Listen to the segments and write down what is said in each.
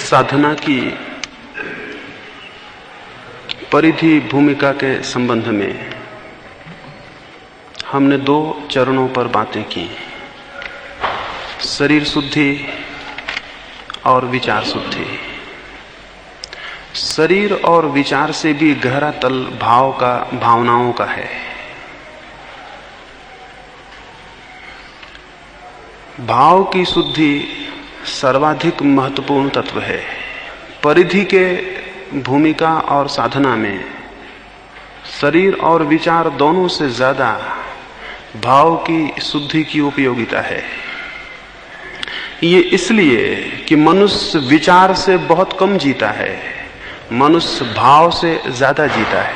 साधना की परिधि भूमिका के संबंध में हमने 2 चरणों पर बातें की, शरीर शुद्धि और विचार शुद्धि। शरीर और विचार से भी गहरा तल भावनाओं का है। भाव की शुद्धि सर्वाधिक महत्वपूर्ण तत्व है। परिधि के भूमिका और साधना में शरीर और विचार दोनों से ज्यादा भाव की शुद्धि की उपयोगिता है। ये इसलिए कि मनुष्य विचार से बहुत कम जीता है, मनुष्य भाव से ज्यादा जीता है।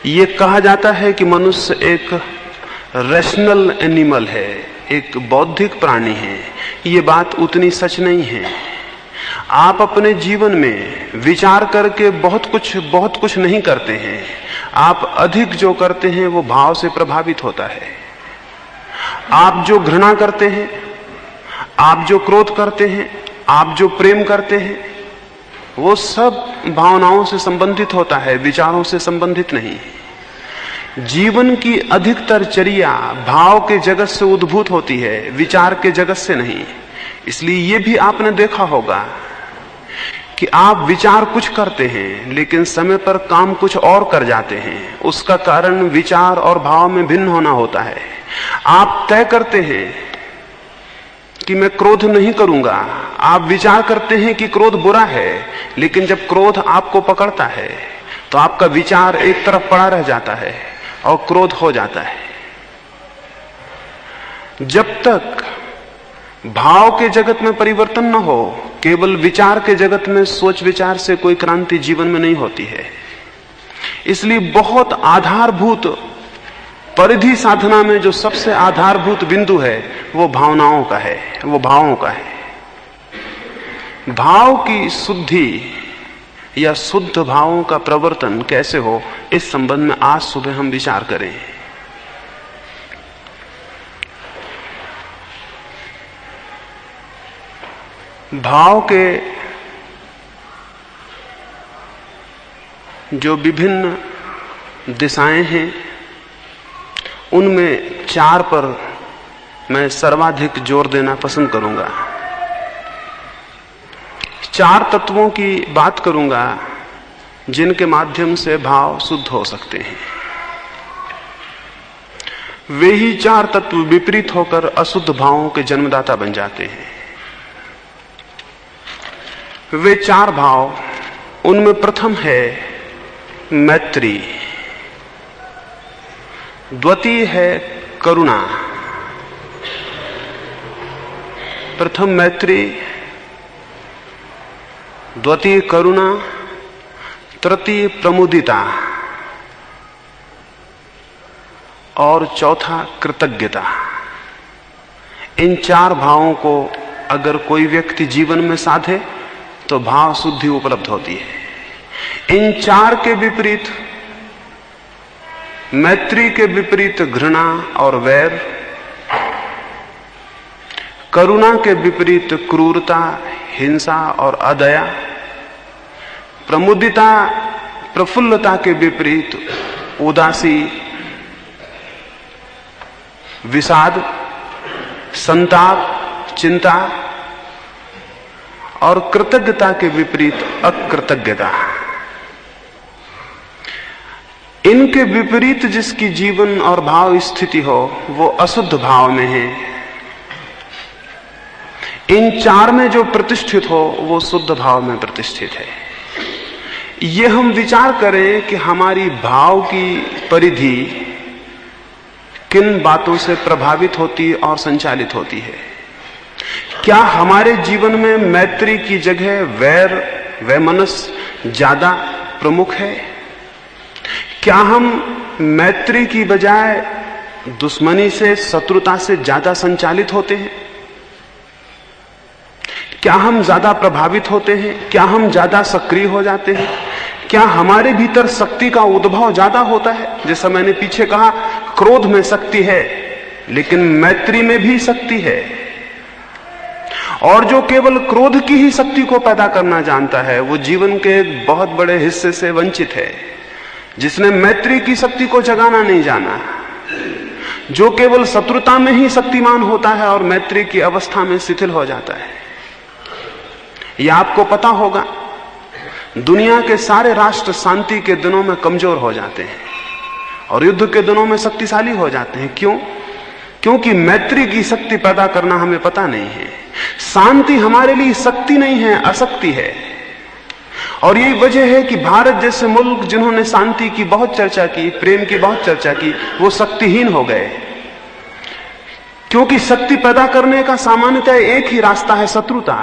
ये कहा जाता है कि मनुष्य एक रैशनल एनिमल है, एक बौद्धिक प्राणी है। ये बात उतनी सच नहीं है। आप अपने जीवन में विचार करके बहुत कुछ नहीं करते हैं। आप अधिक जो करते हैं वो भाव से प्रभावित होता है। आप जो घृणा करते हैं, आप जो क्रोध करते हैं, आप जो प्रेम करते हैं, वो सब भावनाओं से संबंधित होता है, विचारों से संबंधित नहीं। जीवन की अधिकतर चर्या भाव के जगत से उद्भूत होती है, विचार के जगत से नहीं। इसलिए ये भी आपने देखा होगा कि आप विचार कुछ करते हैं लेकिन समय पर काम कुछ और कर जाते हैं। उसका कारण विचार और भाव में भिन्न होना होता है। आप तय करते हैं कि मैं क्रोध नहीं करूंगा, आप विचार करते हैं कि क्रोध बुरा है, लेकिन जब क्रोध आपको पकड़ता है तो आपका विचार एक तरफ पड़ा रह जाता है और क्रोध हो जाता है। जब तक भाव के जगत में परिवर्तन न हो, केवल विचार के जगत में सोच विचार से कोई क्रांति जीवन में नहीं होती है। इसलिए बहुत आधारभूत परिधि साधना में जो सबसे आधारभूत बिंदु है वो भावनाओं का है, वो भावों का है। भाव की शुद्धि या शुद्ध भावों का प्रवर्तन कैसे हो, इस संबंध में आज सुबह हम विचार करें। भाव के जो विभिन्न दिशाएं हैं उनमें 4 पर मैं सर्वाधिक जोर देना पसंद करूंगा। 4 तत्वों की बात करूंगा जिनके माध्यम से भाव शुद्ध हो सकते हैं। वे ही 4 तत्व विपरीत होकर अशुद्ध भावों के जन्मदाता बन जाते हैं। वे 4 भाव, उनमें प्रथम है मैत्री, द्वितीय है करुणा। प्रथम मैत्री, द्वितीय करुणा, तृतीय प्रमुदिता और चौथा कृतज्ञता। इन 4 भावों को अगर कोई व्यक्ति जीवन में साधे तो भाव शुद्धि उपलब्ध होती है। इन 4 के विपरीत, मैत्री के विपरीत घृणा और वैर, करुणा के विपरीत क्रूरता, हिंसा और अदया, प्रमुदिता प्रफुल्लता के विपरीत उदासी, विषाद, संताप, चिंता, और कृतज्ञता के विपरीत अकृतज्ञता। इनके विपरीत जिसकी जीवन और भाव स्थिति हो वो अशुद्ध भाव में है। इन 4 में जो प्रतिष्ठित हो वो शुद्ध भाव में प्रतिष्ठित है। ये हम विचार करें कि हमारी भाव की परिधि किन बातों से प्रभावित होती और संचालित होती है। क्या हमारे जीवन में मैत्री की जगह वैर, वैमनस्य ज्यादा प्रमुख है? क्या हम मैत्री की बजाय दुश्मनी से, शत्रुता से ज्यादा संचालित होते हैं? क्या हम ज्यादा प्रभावित होते हैं? क्या हम ज्यादा सक्रिय हो जाते हैं? क्या हमारे भीतर शक्ति का उद्भव ज्यादा होता है? जैसा मैंने पीछे कहा, क्रोध में शक्ति है लेकिन मैत्री में भी शक्ति है। और जो केवल क्रोध की ही शक्ति को पैदा करना जानता है वो जीवन के एक बहुत बड़े हिस्से से वंचित है। जिसने मैत्री की शक्ति को जगाना नहीं जाना, जो केवल शत्रुता में ही शक्तिमान होता है और मैत्री की अवस्था में शिथिल हो जाता है। यह आपको पता होगा, दुनिया के सारे राष्ट्र शांति के दिनों में कमजोर हो जाते हैं और युद्ध के दिनों में शक्तिशाली हो जाते हैं। क्यों? क्योंकि मैत्री की शक्ति पैदा करना हमें पता नहीं है। शांति हमारे लिए शक्ति नहीं है, अशक्ति है। और यही वजह है कि भारत जैसे मुल्क जिन्होंने शांति की बहुत चर्चा की, प्रेम की बहुत चर्चा की, वो शक्तिहीन हो गए। क्योंकि शक्ति पैदा करने का सामान्यतः एक ही रास्ता है, शत्रुता।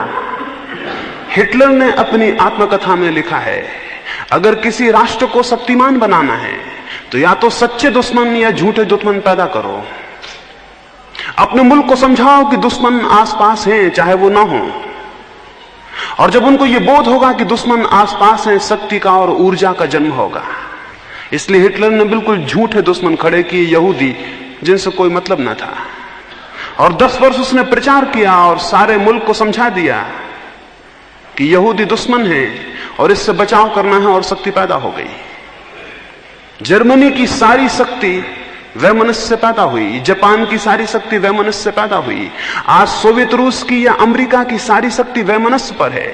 हिटलर ने अपनी आत्मकथा में लिखा है, अगर किसी राष्ट्र को शक्तिमान बनाना है तो या तो सच्चे दुश्मन या झूठे दुश्मन पैदा करो। अपने मुल्क को समझाओ कि दुश्मन आसपास हैं, चाहे वो ना हो। और जब उनको ये बोध होगा कि दुश्मन आसपास हैं, शक्ति का और ऊर्जा का जन्म होगा। इसलिए हिटलर ने बिल्कुल झूठे दुश्मन खड़े किए, यहूदी, जिनसे कोई मतलब ना था। और 10 वर्ष उसने प्रचार किया और सारे मुल्क को समझा दिया कि यहूदी दुश्मन हैं और इससे बचाव करना है, और शक्ति पैदा हो गई। जर्मनी की सारी शक्ति वैमनस्य से पैदा हुई, जापान की सारी शक्ति वैमनस्य से पैदा हुई। आज सोवियत रूस की या अमेरिका की सारी शक्ति वैमनस्य पर है।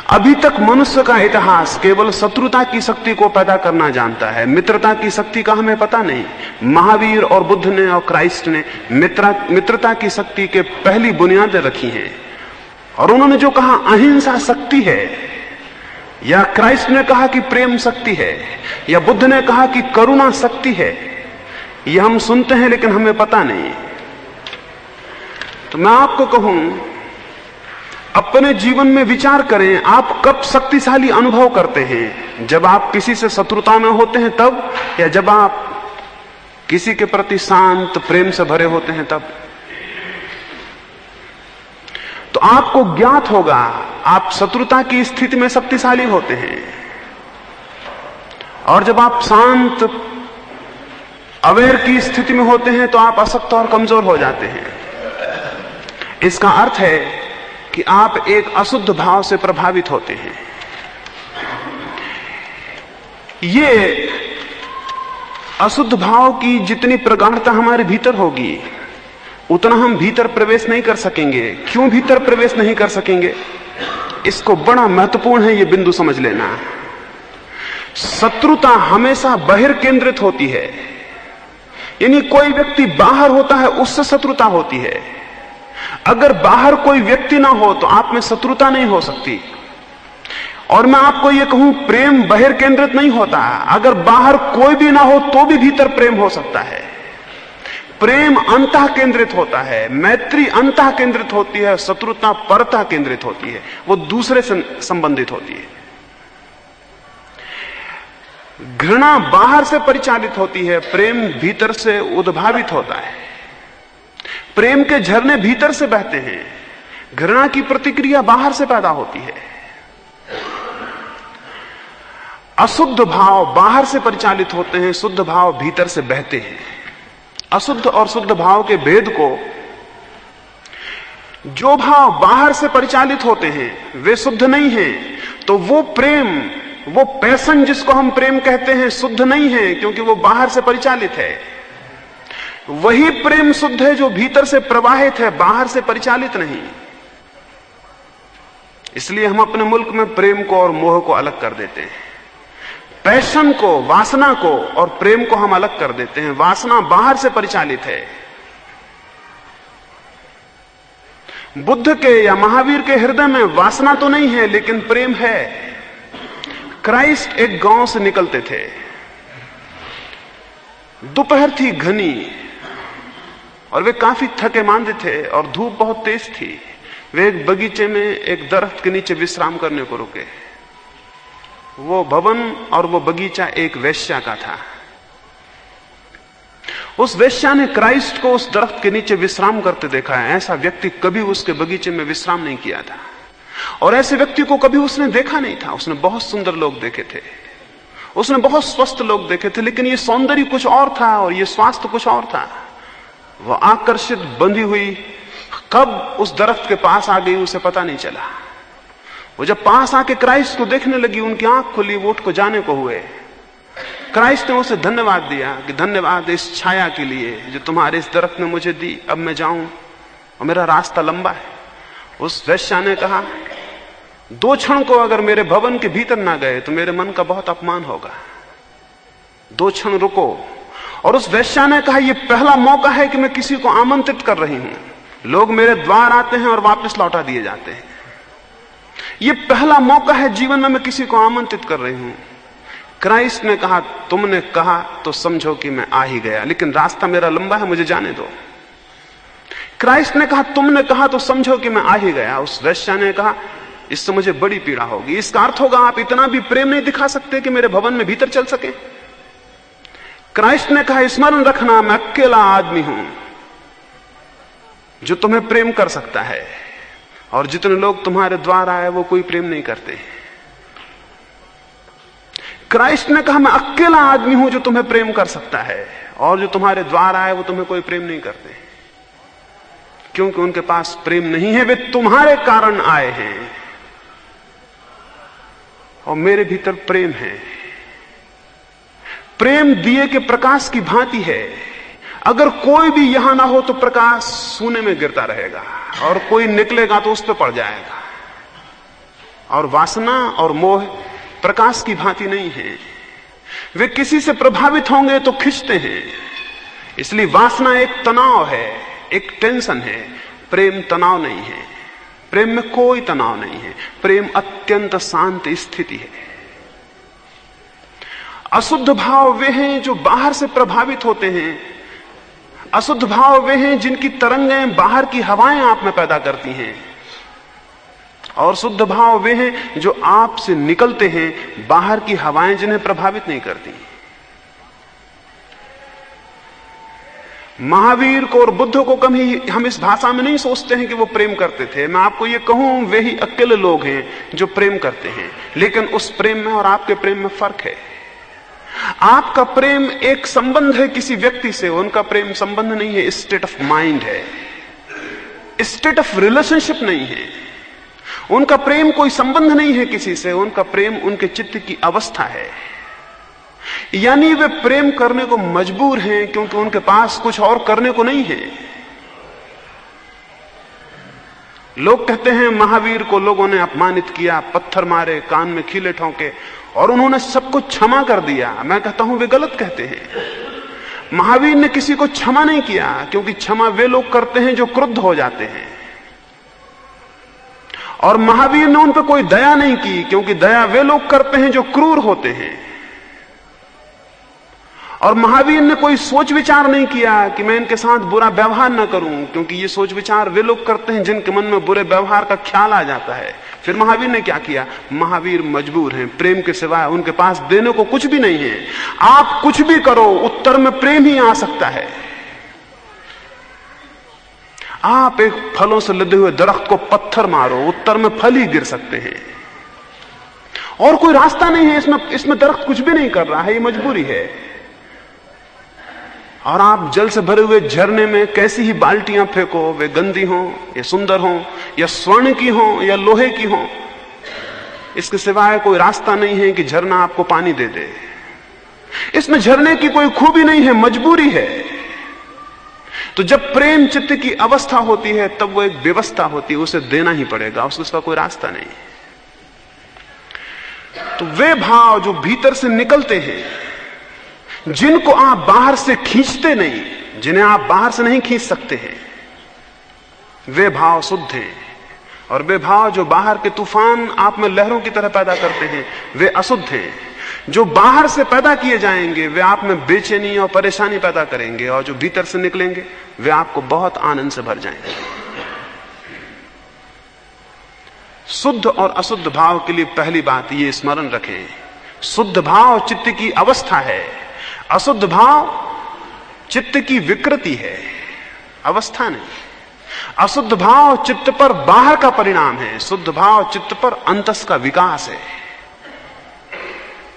अभी तक मनुष्य का इतिहास केवल शत्रुता की शक्ति को पैदा करना जानता है, मित्रता की शक्ति का हमें पता नहीं। महावीर और बुद्ध ने और क्राइस्ट ने मित्रता की शक्ति के पहली बुनियादें रखी हैं। और उन्होंने जो कहा अहिंसा शक्ति है, या क्राइस्ट ने कहा कि प्रेम शक्ति है, या बुद्ध ने कहा कि करुणा शक्ति है, यह हम सुनते हैं लेकिन हमें पता नहीं। तो मैं आपको कहूं, अपने जीवन में विचार करें, आप कब शक्तिशाली अनुभव करते हैं? जब आप किसी से शत्रुता में होते हैं तब, या जब आप किसी के प्रति शांत प्रेम से भरे होते हैं तब? तो आपको ज्ञात होगा, आप शत्रुता की स्थिति में शक्तिशाली होते हैं, और जब आप शांत अवेयर की स्थिति में होते हैं तो आप अशक्त और कमजोर हो जाते हैं। इसका अर्थ है कि आप एक अशुद्ध भाव से प्रभावित होते हैं। ये अशुद्ध भाव की जितनी प्रगाढ़ता हमारे भीतर होगी, उतना हम भीतर प्रवेश नहीं कर सकेंगे। क्यों भीतर प्रवेश नहीं कर सकेंगे? इसको बड़ा महत्वपूर्ण है, ये बिंदु समझ लेना। शत्रुता हमेशा बहिर्केंद्रित होती है, यानी कोई व्यक्ति बाहर होता है उससे शत्रुता होती है। अगर बाहर कोई व्यक्ति ना हो तो आप में शत्रुता नहीं हो सकती। और मैं आपको यह कहूं, प्रेम बहिर्केंद्रित नहीं होता। अगर बाहर कोई भी ना हो तो भी भीतर प्रेम हो सकता है। प्रेम अंतः केंद्रित होता है, मैत्री अंतः केंद्रित होती है, शत्रुता परतः केंद्रित होती है, वो दूसरे से संबंधित होती है। घृणा बाहर से परिचालित होती है, प्रेम भीतर से उद्भावित होता है। प्रेम के झरने भीतर से बहते हैं, घृणा की प्रतिक्रिया बाहर से पैदा होती है। अशुद्ध भाव बाहर से परिचालित होते हैं, शुद्ध भाव भीतर से बहते हैं। अशुद्ध और शुद्ध भाव के भेद को, जो भाव बाहर से परिचालित होते हैं वे शुद्ध नहीं हैं, तो वो प्रेम, वो पैशन जिसको हम प्रेम कहते हैं, शुद्ध नहीं है, क्योंकि वो बाहर से परिचालित है। वही प्रेम शुद्ध है जो भीतर से प्रवाहित है, बाहर से परिचालित नहीं। इसलिए हम अपने मुल्क में प्रेम को और मोह को अलग कर देते हैं। पैशन को, वासना को और प्रेम को हम अलग कर देते हैं। वासना बाहर से परिचालित है। बुद्ध के या महावीर के हृदय में वासना तो नहीं है लेकिन प्रेम है। क्राइस्ट एक गांव से निकलते थे, दोपहर थी घनी और वे काफी थके मांदे थे और धूप बहुत तेज थी। वे एक बगीचे में एक दरख्त के नीचे विश्राम करने को रुके। वो भवन और वो बगीचा एक वेश्या का था। उस वेश्या ने क्राइस्ट को उस दरख्त के नीचे विश्राम करते देखा है। ऐसा व्यक्ति कभी उसके बगीचे में विश्राम नहीं किया था और ऐसे व्यक्ति को कभी उसने देखा नहीं था। उसने बहुत सुंदर लोग देखे थे, उसने बहुत स्वस्थ लोग देखे थे, लेकिन ये सौंदर्य कुछ और था और ये स्वास्थ्य कुछ और था। वह आकर्षित, बंधी हुई, कब उस दरख्त के पास आ गई उसे पता नहीं चला। वो जब पास आके क्राइस्ट को देखने लगी, उनकी आंख खुली, वो उठ को जाने को हुए। क्राइस्ट ने उसे धन्यवाद दिया कि धन्यवाद इस छाया के लिए जो तुम्हारे इस दरख्त ने मुझे दी, अब मैं जाऊं और मेरा रास्ता लंबा है। उस वेश्या ने कहा, 2 क्षण को अगर मेरे भवन के भीतर ना गए तो मेरे मन का बहुत अपमान होगा, 2 क्षण रुको। और उस वेश्या ने कहा, यह पहला मौका है कि मैं किसी को आमंत्रित कर रही हूं। लोग मेरे द्वार आते हैं और वापस लौटा दिए जाते हैं। यह पहला मौका है जीवन में, मैं किसी को आमंत्रित कर रही हूं। क्राइस्ट ने कहा, तुमने कहा तो समझो कि मैं आ ही गया, लेकिन रास्ता मेरा लंबा है, मुझे जाने दो। क्राइस्ट ने कहा, तुमने कहा तो समझो कि मैं आ ही गया। उस वेश्या ने कहा, इससे मुझे बड़ी पीड़ा होगी। इसका अर्थ होगा आप इतना भी प्रेम नहीं दिखा सकते कि मेरे भवन में भीतर चल सके। क्राइस्ट ने कहा, स्मरण रखना, मैं अकेला आदमी हूं जो तुम्हें प्रेम कर सकता है, और जितने लोग तुम्हारे द्वार आए वो कोई प्रेम नहीं करते। क्राइस्ट ने कहा, मैं अकेला आदमी हूं जो तुम्हें प्रेम कर सकता है, और जो तुम्हारे द्वार आए वो तुम्हें कोई प्रेम नहीं करते, क्योंकि उनके पास प्रेम नहीं है। वे तुम्हारे कारण आए हैं और मेरे भीतर प्रेम है। प्रेम दिए के प्रकाश की भांति है। अगर कोई भी यहां ना हो तो प्रकाश सूने में गिरता रहेगा, और कोई निकलेगा तो उस पर पड़ जाएगा। और वासना और मोह प्रकाश की भांति नहीं है। वे किसी से प्रभावित होंगे तो खींचते हैं। इसलिए वासना एक तनाव है, एक टेंशन है। प्रेम तनाव नहीं है। प्रेम में कोई तनाव नहीं है। प्रेम अत्यंत शांत स्थिति है। अशुद्ध भाव वे हैं जो बाहर से प्रभावित होते हैं। अशुद्ध भाव वे हैं जिनकी तरंगें बाहर की हवाएं आप में पैदा करती हैं, और शुद्ध भाव वे हैं जो आप से निकलते हैं, बाहर की हवाएं जिन्हें प्रभावित नहीं करती। महावीर को और बुद्ध को कभी हम इस भाषा में नहीं सोचते हैं कि वो प्रेम करते थे। मैं आपको ये कहूं, वे ही अकेले लोग हैं जो प्रेम करते हैं। लेकिन उस प्रेम में और आपके प्रेम में फर्क है। आपका प्रेम एक संबंध है किसी व्यक्ति से, उनका प्रेम संबंध नहीं है, स्टेट ऑफ माइंड है, स्टेट ऑफ रिलेशनशिप नहीं है। उनका प्रेम कोई संबंध नहीं है किसी से, उनका प्रेम उनके चित्त की अवस्था है। यानी वे प्रेम करने को मजबूर हैं क्योंकि उनके पास कुछ और करने को नहीं है। लोग कहते हैं महावीर को लोगों ने अपमानित किया, पत्थर मारे, कान में कीले ठोंके, और उन्होंने सबको क्षमा कर दिया। मैं कहता हूं वे गलत कहते हैं। महावीर ने किसी को क्षमा नहीं किया, क्योंकि क्षमा वे लोग करते हैं जो क्रुद्ध हो जाते हैं। और महावीर ने उन पर कोई दया नहीं की, क्योंकि दया वे लोग करते हैं जो क्रूर होते हैं। और महावीर ने कोई सोच विचार नहीं किया कि मैं इनके साथ बुरा व्यवहार न करूं, क्योंकि ये सोच विचार वे लोग करते हैं जिनके मन में बुरे व्यवहार का ख्याल आ जाता है। फिर महावीर ने क्या किया? महावीर मजबूर हैं, प्रेम के सिवाय उनके पास देने को कुछ भी नहीं है। आप कुछ भी करो, उत्तर में प्रेम ही आ सकता है। आप एक फलों से लदे हुए दरख्त को पत्थर मारो, उत्तर में फल ही गिर सकते हैं, और कोई रास्ता नहीं है। इसमें दरख्त कुछ भी नहीं कर रहा है, ये मजबूरी है। और आप जल से भरे हुए झरने में कैसी ही बाल्टियां फेंको, वे गंदी हों या सुंदर हों, या स्वर्ण की हों या लोहे की हों, इसके सिवाय कोई रास्ता नहीं है कि झरना आपको पानी दे दे। इसमें झरने की कोई खूबी नहीं है, मजबूरी है। तो जब प्रेम चित्त की अवस्था होती है तब वो एक व्यवस्था होती है, उसे देना ही पड़ेगा, उसका कोई रास्ता नहीं। तो वे भाव जो भीतर से निकलते हैं, जिनको आप बाहर से खींचते नहीं, जिन्हें आप बाहर से नहीं खींच सकते हैं, वे भाव शुद्ध हैं। और वे भाव जो बाहर के तूफान आप में लहरों की तरह पैदा करते हैं, वे अशुद्ध हैं। जो बाहर से पैदा किए जाएंगे वे आप में बेचैनी और परेशानी पैदा करेंगे, और जो भीतर से निकलेंगे वे आपको बहुत आनंद से भर जाएंगे। शुद्ध और अशुद्ध भाव के लिए पहली बात ये स्मरण रखें, शुद्ध भाव चित्त की अवस्था है, अशुद्ध भाव चित्त की विकृति है, अवस्था नहीं। अशुद्ध भाव चित्त पर बाहर का परिणाम है, शुद्ध भाव चित्त पर अंतस का विकास है।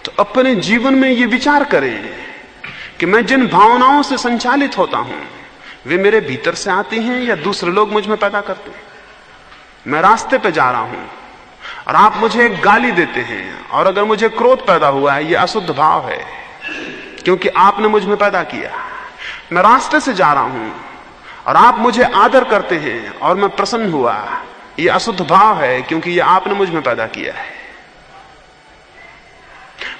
तो अपने जीवन में ये विचार करें कि मैं जिन भावनाओं से संचालित होता हूं, वे मेरे भीतर से आती हैं या दूसरे लोग मुझ में पैदा करते हैं? मैं रास्ते पे जा रहा हूं और आप मुझे एक गाली देते हैं, और अगर मुझे क्रोध पैदा हुआ है, यह अशुद्ध भाव है, क्योंकि आपने मुझ में पैदा किया। मैं रास्ते से जा रहा हूं और आप मुझे आदर करते हैं और मैं प्रसन्न हुआ, यह अशुद्ध भाव है, क्योंकि यह आपने मुझ में पैदा किया है।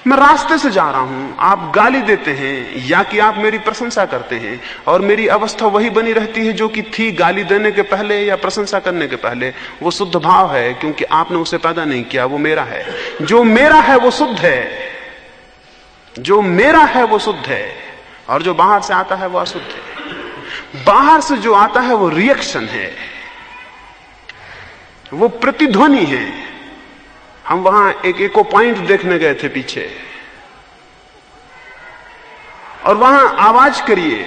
मैं रास्ते से जा रहा हूं, आप गाली देते हैं या कि आप मेरी प्रशंसा करते हैं, और मेरी अवस्था वही बनी रहती है जो कि थी गाली देने के पहले या प्रशंसा करने के पहले। वो शुद्ध भाव है, क्योंकि आपने उसे पैदा नहीं किया, वो मेरा है। जो मेरा है वो शुद्ध है, जो मेरा है वो शुद्ध है, और जो बाहर से आता है वो अशुद्ध है। बाहर से जो आता है वो रिएक्शन है, वो प्रतिध्वनि है। हम वहां एक इको पॉइंट देखने गए थे पीछे, और वहां आवाज करिए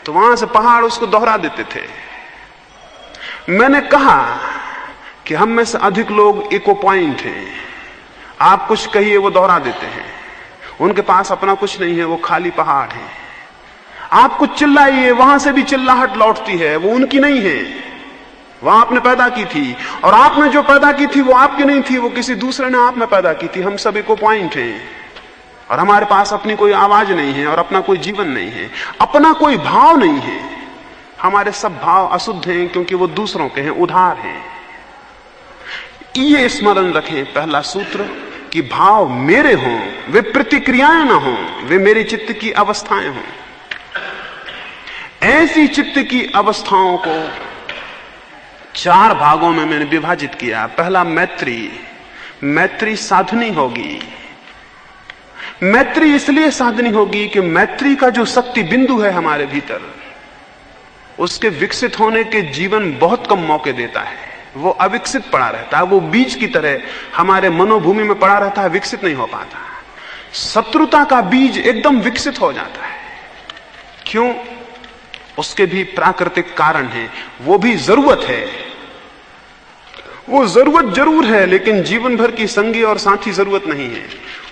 तो वहां से पहाड़ उसको दोहरा देते थे। मैंने कहा कि हम में से अधिक लोग इको पॉइंट हैं। आप कुछ कहिए वो दोहरा देते हैं। उनके पास अपना कुछ नहीं है, वो खाली पहाड़ है। आप कुछ चिल्लाइए, वहां से भी चिल्लाहट लौटती है, वो उनकी नहीं है, वह आपने पैदा की थी, और आपने जो पैदा की थी वो आपकी नहीं थी, वो किसी दूसरे ने आप में पैदा की थी। हम सब इको पॉइंट हैं, और हमारे पास अपनी कोई आवाज नहीं है, और अपना कोई जीवन नहीं है, अपना कोई भाव नहीं है। हमारे सब भाव अशुद्ध हैं, क्योंकि वो दूसरों के हैं, उधार हैं। ये स्मरण रखें, पहला सूत्र, कि भाव मेरे हों, वे प्रतिक्रियाएं ना हों, वे मेरे चित्त की अवस्थाएं हों। ऐसी चित्त की अवस्थाओं को 4 भागों में मैंने विभाजित किया। पहला मैत्री। मैत्री साधनी होगी। मैत्री इसलिए साधनी होगी कि मैत्री का जो शक्ति बिंदु है हमारे भीतर, उसके विकसित होने के जीवन बहुत कम मौके देता है। वो अविकसित पड़ा रहता है, वो बीज की तरह हमारे मनोभूमि में पड़ा रहता है, विकसित नहीं हो पाता। शत्रुता का बीज एकदम विकसित हो जाता है। क्यों? उसके भी प्राकृतिक कारण है, वो भी जरूरत है। वो जरूरत जरूर है, लेकिन जीवन भर की संगी और साथी जरूरत नहीं है।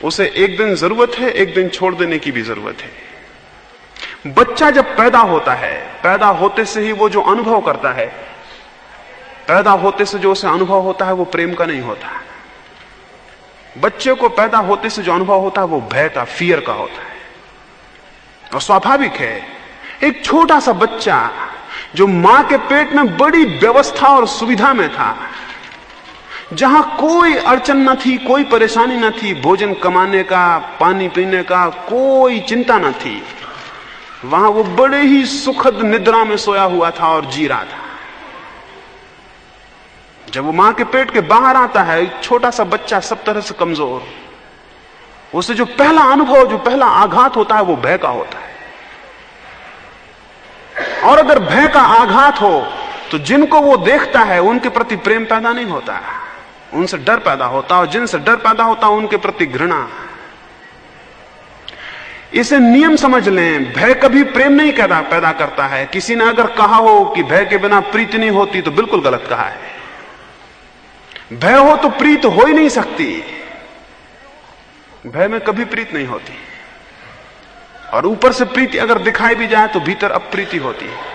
उसे एक दिन जरूरत है, एक दिन छोड़ देने की भी जरूरत है। बच्चा जब पैदा होता है, पैदा होते से ही वो जो अनुभव करता है, पैदा होते से जो उसे अनुभव होता है वो प्रेम का नहीं होता। बच्चे को पैदा होते से जो अनुभव होता है वो भय का, फियर का होता है। और स्वाभाविक है, एक छोटा सा बच्चा जो मां के पेट में बड़ी व्यवस्था और सुविधा में था, जहां कोई अड़चन न थी, कोई परेशानी न थी, भोजन कमाने का, पानी पीने का कोई चिंता न थी, वहां वो बड़े ही सुखद निद्रा में सोया हुआ था और जी रहा था। जब वो मां के पेट के बाहर आता है, एक छोटा सा बच्चा, सब तरह से कमजोर, उसे जो पहला अनुभव, जो पहला आघात होता है वो भय का होता है। और अगर भय का आघात हो तो जिनको वो देखता है उनके प्रति प्रेम पैदा नहीं होता, उनसे डर पैदा होता, और जिनसे डर पैदा होता उनके प्रति घृणा। इसे नियम समझ लें, भय कभी प्रेम नहीं पैदा करता है। किसी ने अगर कहा हो कि भय के बिना प्रीति नहीं होती, तो बिल्कुल गलत कहा है। भय हो तो प्रीत हो ही नहीं सकती। भय में कभी प्रीत नहीं होती, और ऊपर से प्रीति अगर दिखाई भी जाए तो भीतर अप्रीति होती है।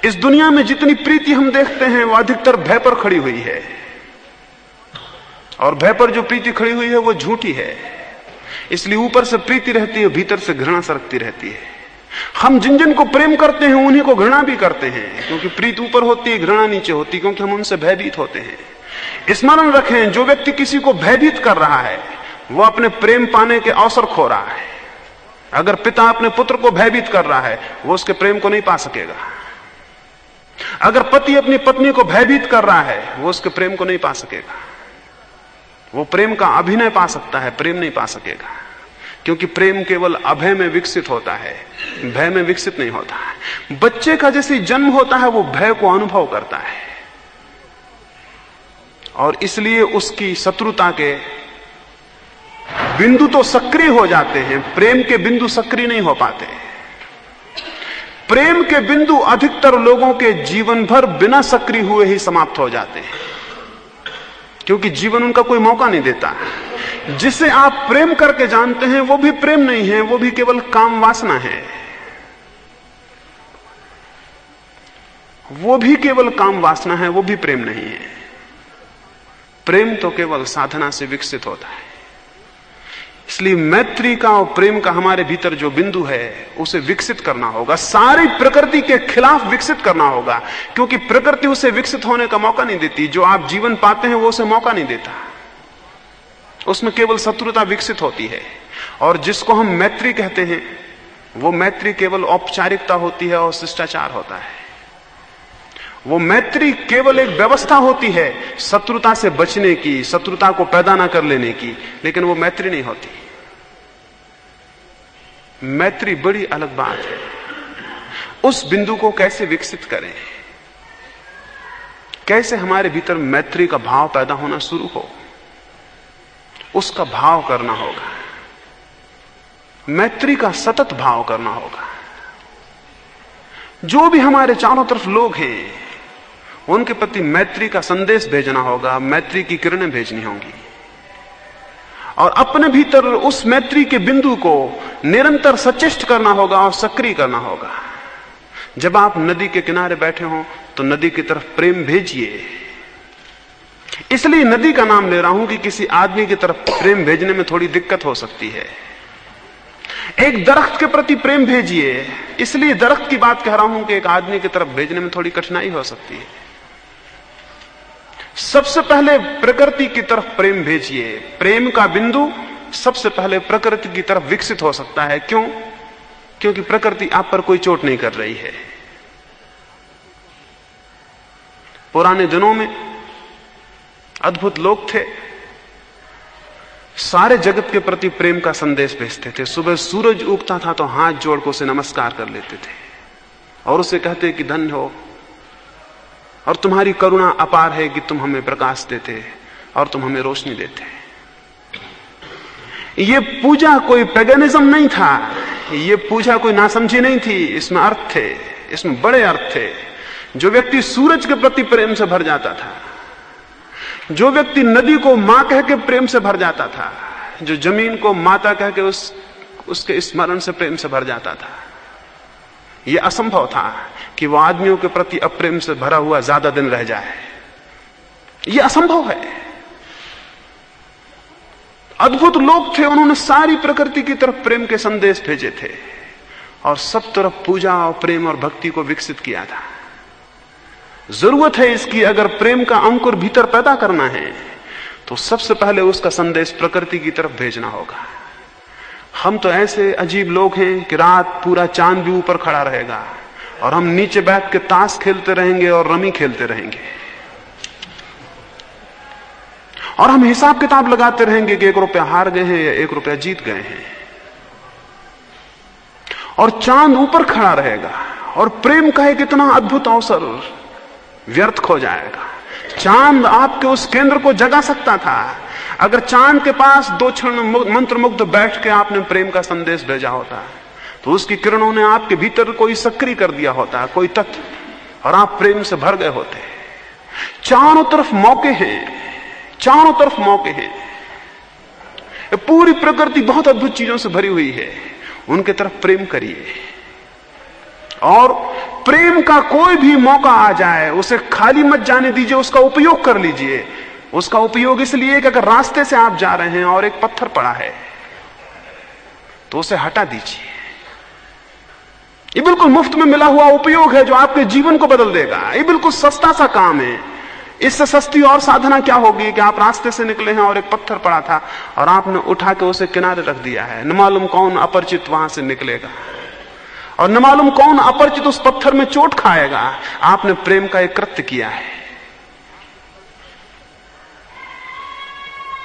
इस दुनिया में जितनी प्रीति हम देखते हैं वो अधिकतर भय पर खड़ी हुई है, और भय पर जो प्रीति खड़ी हुई है वो झूठी है। इसलिए ऊपर से प्रीति रहती है, भीतर से घृणा सरकती रहती है। हम जिन जिन को प्रेम करते हैं उन्हीं को घृणा भी करते हैं, क्योंकि प्रीति ऊपर होती है, घृणा नीचे होती है, क्योंकि हम उनसे भयभीत होते हैं। स्मरण रखें, जो व्यक्ति किसी को भयभीत कर रहा है वो अपने प्रेम पाने के अवसर खो रहा है। अगर पिता अपने पुत्र को भयभीत कर रहा है, वो उसके प्रेम को नहीं पा सकेगा। अगर पति अपनी पत्नी को भयभीत कर रहा है, वो उसके प्रेम को नहीं पा सकेगा। वो प्रेम का अभिनय पा सकता है, प्रेम नहीं पा सकेगा, क्योंकि प्रेम केवल अभय में विकसित होता है, भय में विकसित नहीं होता है। बच्चे का जैसे जन्म होता है वो भय को अनुभव करता है, और इसलिए उसकी शत्रुता के बिंदु तो सक्रिय हो जाते हैं, प्रेम के बिंदु सक्रिय नहीं हो पाते। प्रेम के बिंदु अधिकतर लोगों के जीवन भर बिना सक्रिय हुए ही समाप्त हो जाते हैं, क्योंकि जीवन उनका कोई मौका नहीं देता। जिसे आप प्रेम करके जानते हैं वो भी प्रेम नहीं है, वो भी केवल काम वासना है। वो भी केवल काम वासना है, वो भी प्रेम नहीं है। प्रेम तो केवल साधना से विकसित होता है। इसलिए मैत्री का और प्रेम का हमारे भीतर जो बिंदु है उसे विकसित करना होगा, सारी प्रकृति के खिलाफ विकसित करना होगा, क्योंकि प्रकृति उसे विकसित होने का मौका नहीं देती। जो आप जीवन पाते हैं वो उसे मौका नहीं देता, उसमें केवल शत्रुता विकसित होती है। और जिसको हम मैत्री कहते हैं वो मैत्री केवल औपचारिकता होती है और शिष्टाचार होता है। वो मैत्री केवल एक व्यवस्था होती है शत्रुता से बचने की, शत्रुता को पैदा ना कर लेने की, लेकिन वो मैत्री नहीं होती। मैत्री बड़ी अलग बात है। उस बिंदु को कैसे विकसित करें, कैसे हमारे भीतर मैत्री का भाव पैदा होना शुरू हो, उसका भाव करना होगा। मैत्री का सतत भाव करना होगा। जो भी हमारे चारों तरफ लोग हैं उनके प्रति मैत्री का संदेश भेजना होगा, मैत्री की किरणें भेजनी होंगी, और अपने भीतर उस मैत्री के बिंदु को निरंतर सचेष्ट करना होगा और सक्रिय करना होगा। जब आप नदी के किनारे बैठे हो तो नदी की तरफ प्रेम भेजिए। इसलिए नदी का नाम ले रहा हूं कि किसी आदमी की तरफ प्रेम भेजने में थोड़ी दिक्कत हो सकती है। एक दरख्त के प्रति प्रेम भेजिए, इसलिए दरख्त की बात कह रहा हूं कि एक आदमी की तरफ भेजने में थोड़ी कठिनाई हो सकती है। सबसे पहले प्रकृति की तरफ प्रेम भेजिए। प्रेम का बिंदु सबसे पहले प्रकृति की तरफ विकसित हो सकता है। क्यों? क्योंकि प्रकृति आप पर कोई चोट नहीं कर रही है। पुराने दिनों में अद्भुत लोग थे, सारे जगत के प्रति प्रेम का संदेश भेजते थे। सुबह सूरज उगता था तो हाथ जोड़ कर उसे नमस्कार कर लेते थे और उसे कहते कि धन्य हो और तुम्हारी करुणा अपार है कि तुम हमें प्रकाश देते और तुम हमें रोशनी देते। ये पूजा कोई पैगनिज्म नहीं था, ये पूजा कोई नासमझी नहीं थी, इसमें अर्थ थे, इसमें बड़े अर्थ थे। जो व्यक्ति सूरज के प्रति प्रेम से भर जाता था, जो व्यक्ति नदी को मां कह के प्रेम से भर जाता था, जो जमीन को माता कह के उसके स्मरण से प्रेम से भर जाता था, यह असंभव था कि वह आदमियों के प्रति अप्रेम से भरा हुआ ज्यादा दिन रह जाए। यह असंभव है। अद्भुत लोग थे, उन्होंने सारी प्रकृति की तरफ प्रेम के संदेश भेजे थे और सब तरफ पूजा और प्रेम और भक्ति को विकसित किया था। जरूरत है इसकी, अगर प्रेम का अंकुर भीतर पैदा करना है तो सबसे पहले उसका संदेश प्रकृति की तरफ भेजना होगा। हम तो ऐसे अजीब लोग हैं कि रात पूरा चांद भी ऊपर खड़ा रहेगा और हम नीचे बैठ के ताश खेलते रहेंगे और रमी खेलते रहेंगे और हम हिसाब किताब लगाते रहेंगे कि 1 रुपया हार गए हैं या 1 रुपया जीत गए हैं, और चांद ऊपर खड़ा रहेगा और प्रेम का एक इतना अद्भुत अवसर व्यर्थ हो जाएगा। चांद आपके उस केंद्र को जगा सकता था। अगर चांद के पास 2 क्षण मंत्रमुग्ध बैठ के आपने प्रेम का संदेश भेजा होता तो उसकी किरणों ने आपके भीतर कोई सक्रिय कर दिया होता, कोई तत्व, और आप प्रेम से भर गए होते। चारों तरफ मौके हैं, चारों तरफ मौके हैं। पूरी प्रकृति बहुत अद्भुत चीजों से भरी हुई है, उनके तरफ प्रेम करिए। और प्रेम का कोई भी मौका आ जाए उसे खाली मत जाने दीजिए, उसका उपयोग कर लीजिए। उसका उपयोग इसलिए कि अगर रास्ते से आप जा रहे हैं और एक पत्थर पड़ा है तो उसे हटा दीजिए। ये बिल्कुल मुफ्त में मिला हुआ उपयोग है जो आपके जीवन को बदल देगा। ये बिल्कुल सस्ता सा काम है। इससे सस्ती और साधना क्या होगी कि आप रास्ते से निकले हैं और एक पत्थर पड़ा था और आपने उठा के उसे किनारे रख दिया है। न मालूम कौन अपरिचित वहां से निकलेगा और न मालूम कौन अपरिचित उस पत्थर में चोट खाएगा। आपने प्रेम का एक कृत्य किया है।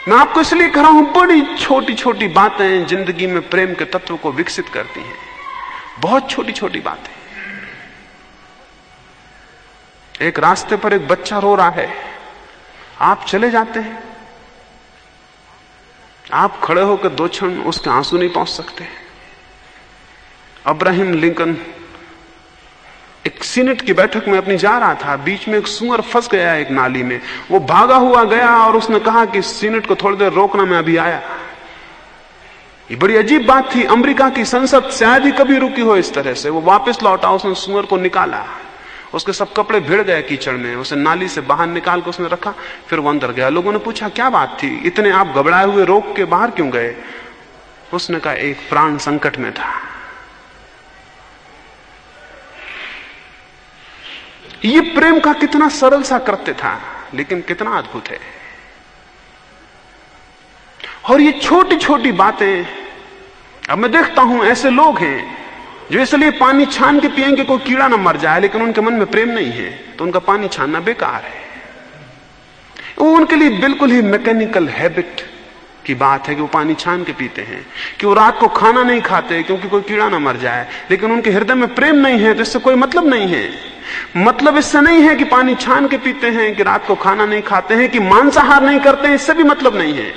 मैं आपको इसलिए कह रहा हूं, बड़ी छोटी छोटी बातें जिंदगी में प्रेम के तत्व को विकसित करती हैं। बहुत छोटी छोटी बातें। एक रास्ते पर एक बच्चा रो रहा है, आप चले जाते हैं, आप खड़े होकर 2 क्षण उसके आंसू नहीं पहुंच सकते। अब्राहम लिंकन एक सीनेट की बैठक में अपनी जा रहा था, बीच में एक सूअर फंस गया एक नाली में। वो भागा हुआ गया और उसने कहा कि सीनेट को थोड़ी देर रोकना, मैं अभी आया। ये बड़ी अजीब बात थी। अमेरिका की संसद शायद ही कभी रुकी हो इस तरह से। वो वापस लौटा, उसने सूअर को निकाला, उसके सब कपड़े भिड़ गए कीचड़ में, उसे नाली से बाहर निकाल कर उसने रखा, फिर वो अंदर गया। लोगों ने पूछा क्या बात थी, इतने आप घबराए हुए रोक के बाहर क्यों गए? उसने कहा एक प्राण संकट में था। ये प्रेम का कितना सरल सा कृत्य था, लेकिन कितना अद्भुत है। और ये छोटी छोटी बातें, अब मैं देखता हूं ऐसे लोग हैं जो इसलिए पानी छान के पिएंगे कोई कीड़ा ना मर जाए, लेकिन उनके मन में प्रेम नहीं है तो उनका पानी छानना बेकार है। वो उनके लिए बिल्कुल ही मैकेनिकल हैबिट की बात है कि वो पानी छान के पीते हैं, कि वो रात को खाना नहीं खाते क्योंकि कोई कीड़ा ना मर जाए, लेकिन उनके हृदय में प्रेम नहीं है तो इससे कोई मतलब नहीं है। मतलब इससे नहीं है कि पानी छान के पीते हैं, कि रात को खाना नहीं खाते हैं, कि मांसाहार नहीं करते हैं, इससे भी मतलब नहीं है।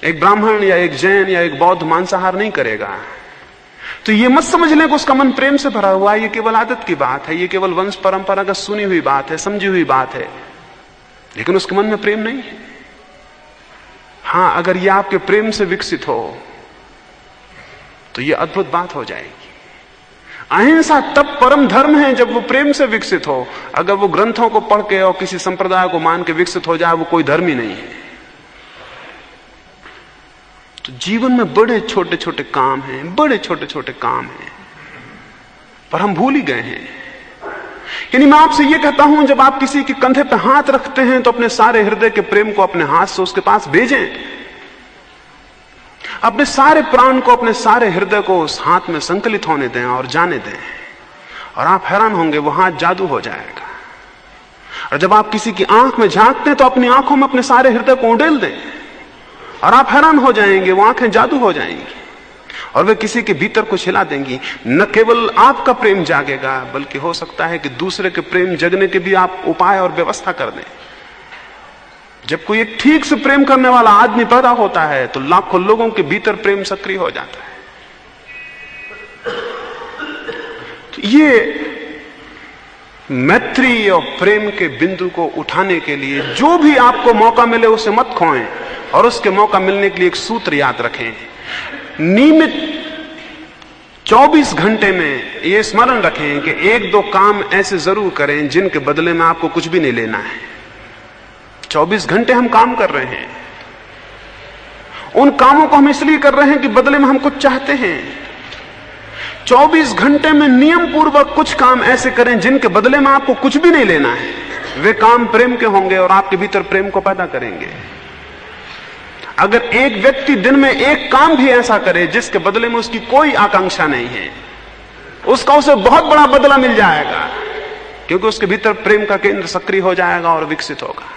एक ब्राह्मण या एक जैन या एक बौद्ध मांसाहार नहीं करेगा, तो ये मत समझ लें कि उसका मन प्रेम से भरा हुआ है। ये केवल आदत की बात है, ये केवल वंश परंपरा का सुनी हुई बात है, समझी हुई बात है, लेकिन उसके मन में प्रेम नहीं है। हां, अगर ये आपके प्रेम से विकसित हो तो ये अद्भुत बात हो जाएगी। अहिंसा तब परम धर्म है जब वो प्रेम से विकसित हो। अगर वो ग्रंथों को पढ़ के और किसी संप्रदाय को मान के विकसित हो जाए, वो कोई धर्म ही नहीं है। तो जीवन में बड़े छोटे छोटे काम हैं, बड़े छोटे छोटे काम हैं, पर हम भूल ही गए हैं। यानी मैं आपसे यह कहता हूं, जब आप किसी के कंधे पर हाथ रखते हैं तो अपने सारे हृदय के प्रेम को अपने हाथ से उसके पास भेजें। अपने सारे प्राण को, अपने सारे हृदय को उस हाथ में संकलित होने दें और जाने दें, और आप हैरान होंगे वो हाथ जादू हो जाएगा। और जब आप किसी की आंख में झांकते हैं तो अपनी आंखों में अपने सारे हृदय को उड़ेल दें, और आप हैरान हो जाएंगे, वो आंखें जादू हो जाएंगी और वे किसी के भीतर कुछ हिला देंगी। न केवल आपका प्रेम जागेगा, बल्कि हो सकता है कि दूसरे के प्रेम जगने के भी आप उपाय और व्यवस्था कर दें। जब कोई एक ठीक से प्रेम करने वाला आदमी पैदा होता है तो लाखों लोगों के भीतर प्रेम सक्रिय हो जाता है। तो ये मैत्री और प्रेम के बिंदु को उठाने के लिए जो भी आपको मौका मिले उसे मत खोएं, और उसके मौका मिलने के लिए एक सूत्र याद रखें। नियमित 24 घंटे में ये स्मरण रखें कि एक दो काम ऐसे जरूर करें जिनके बदले में आपको कुछ भी नहीं लेना है। 24 घंटे हम काम कर रहे हैं, उन कामों को हम इसलिए कर रहे हैं कि बदले में हम कुछ चाहते हैं। 24 घंटे में नियम पूर्वक कुछ काम ऐसे करें जिनके बदले में आपको कुछ भी नहीं लेना है। वे काम प्रेम के होंगे और आपके भीतर प्रेम को पैदा करेंगे। अगर एक व्यक्ति दिन में एक काम भी ऐसा करे जिसके बदले में उसकी कोई आकांक्षा नहीं है, उसका उसे बहुत बड़ा बदला मिल जाएगा, क्योंकि उसके भीतर प्रेम का केंद्र सक्रिय हो जाएगा और विकसित होगा।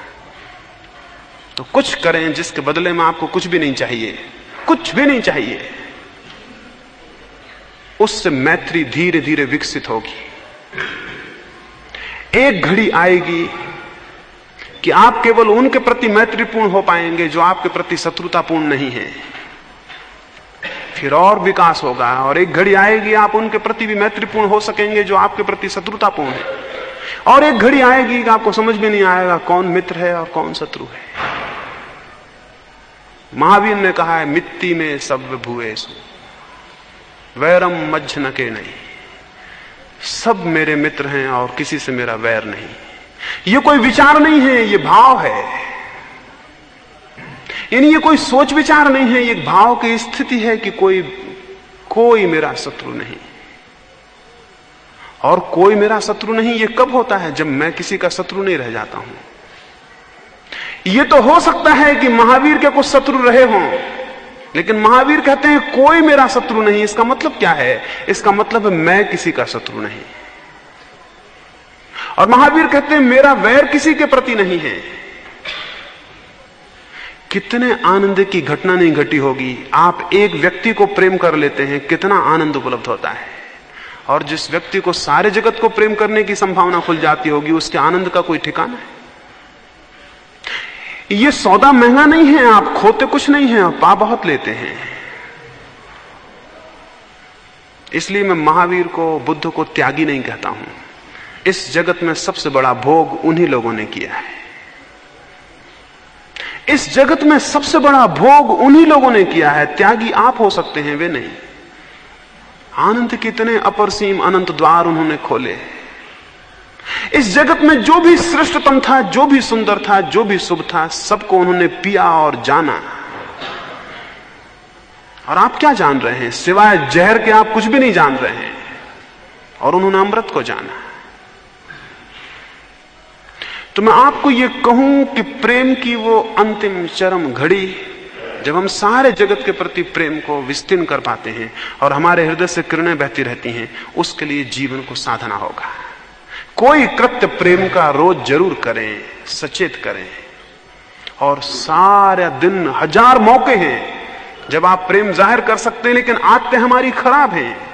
तो कुछ करें जिसके बदले में आपको कुछ भी नहीं चाहिए, कुछ भी नहीं चाहिए। उससे मैत्री धीरे धीरे विकसित होगी। एक घड़ी आएगी कि आप केवल उनके प्रति मैत्रीपूर्ण हो पाएंगे जो आपके प्रति शत्रुतापूर्ण नहीं है। फिर और विकास होगा, और एक घड़ी आएगी आप उनके प्रति भी मैत्रीपूर्ण हो सकेंगे जो आपके प्रति शत्रुतापूर्ण है। और एक घड़ी आएगी कि आपको समझ में नहीं आएगा कौन मित्र है और कौन शत्रु है। महावीर ने कहा है, मिट्टी में सब भूएसु वैरम मज्झ न के नहीं। सब मेरे मित्र हैं और किसी से मेरा वैर नहीं। ये कोई विचार नहीं है, ये भाव है। यानी ये कोई सोच विचार नहीं है, ये भाव की स्थिति है कि कोई मेरा शत्रु नहीं। और कोई मेरा शत्रु नहीं ये कब होता है? जब मैं किसी का शत्रु नहीं रह जाता हूं। ये तो हो सकता है कि महावीर के कुछ शत्रु रहे हों, लेकिन महावीर कहते हैं कोई मेरा शत्रु नहीं। इसका मतलब क्या है? इसका मतलब है मैं किसी का शत्रु नहीं। और महावीर कहते हैं मेरा वैर किसी के प्रति नहीं है। कितने आनंद की घटना नहीं घटी होगी। आप एक व्यक्ति को प्रेम कर लेते हैं, कितना आनंद उपलब्ध होता है। और जिस व्यक्ति को सारे जगत को प्रेम करने की संभावना खुल जाती होगी, उसके आनंद का कोई ठिकाना है? ये सौदा महंगा नहीं है, आप खोते कुछ नहीं है और पा बहुत लेते हैं। इसलिए मैं महावीर को, बुद्ध को त्यागी नहीं कहता हूं। इस जगत में सबसे बड़ा भोग उन्हीं लोगों ने किया है। इस जगत में सबसे बड़ा भोग उन्हीं लोगों ने किया है। त्यागी आप हो सकते हैं, वे नहीं। आनंद कितने अपरसीम अनंत द्वार उन्होंने खोले। इस जगत में जो भी श्रेष्ठतम था, जो भी सुंदर था, जो भी शुभ था, सबको उन्होंने पिया और जाना। और आप क्या जान रहे हैं? सिवाय जहर के आप कुछ भी नहीं जान रहे हैं। और उन्होंने अमृत को जाना। तो मैं आपको यह कहूं कि प्रेम की वो अंतिम चरम घड़ी, जब हम सारे जगत के प्रति प्रेम को विस्तीर्ण कर पाते हैं और हमारे हृदय से किरणें बहती रहती हैं, उसके लिए जीवन को साधना होगा। कोई कृत्य प्रेम का रोज जरूर करें, सचेत करें। और सारा दिन हजार मौके हैं जब आप प्रेम जाहिर कर सकते हैं, लेकिन आदतें हमारी खराब हैं।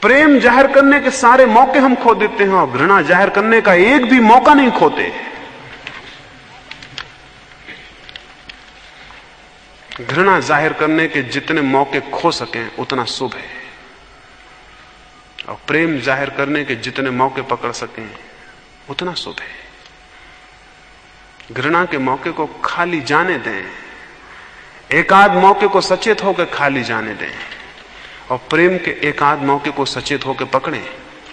प्रेम जाहिर करने के सारे मौके हम खो देते हैं और घृणा जाहिर करने का एक भी मौका नहीं खोते। घृणा जाहिर करने के जितने मौके खो सकें उतना शुभ है, और प्रेम जाहिर करने के जितने मौके पकड़ सकें उतना शुभ है। घृणा के मौके को खाली जाने दें, एक आध मौके को सचेत होकर खाली जाने दें, और प्रेम के एक आध मौके को सचेत होकर पकड़ें।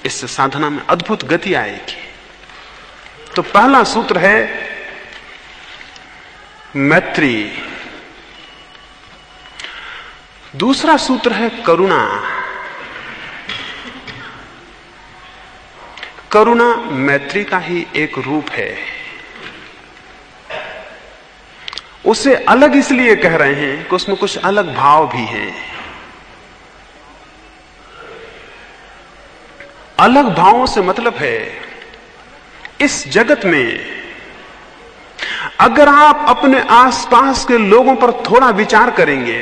इससे साधना में अद्भुत गति आएगी। तो पहला सूत्र है मैत्री। दूसरा सूत्र है करुणा। करुणा मैत्री का ही एक रूप है। उसे अलग इसलिए कह रहे हैं कि उसमें कुछ अलग भाव भी हैं। अलग भावों से मतलब है, इस जगत में अगर आप अपने आसपास के लोगों पर थोड़ा विचार करेंगे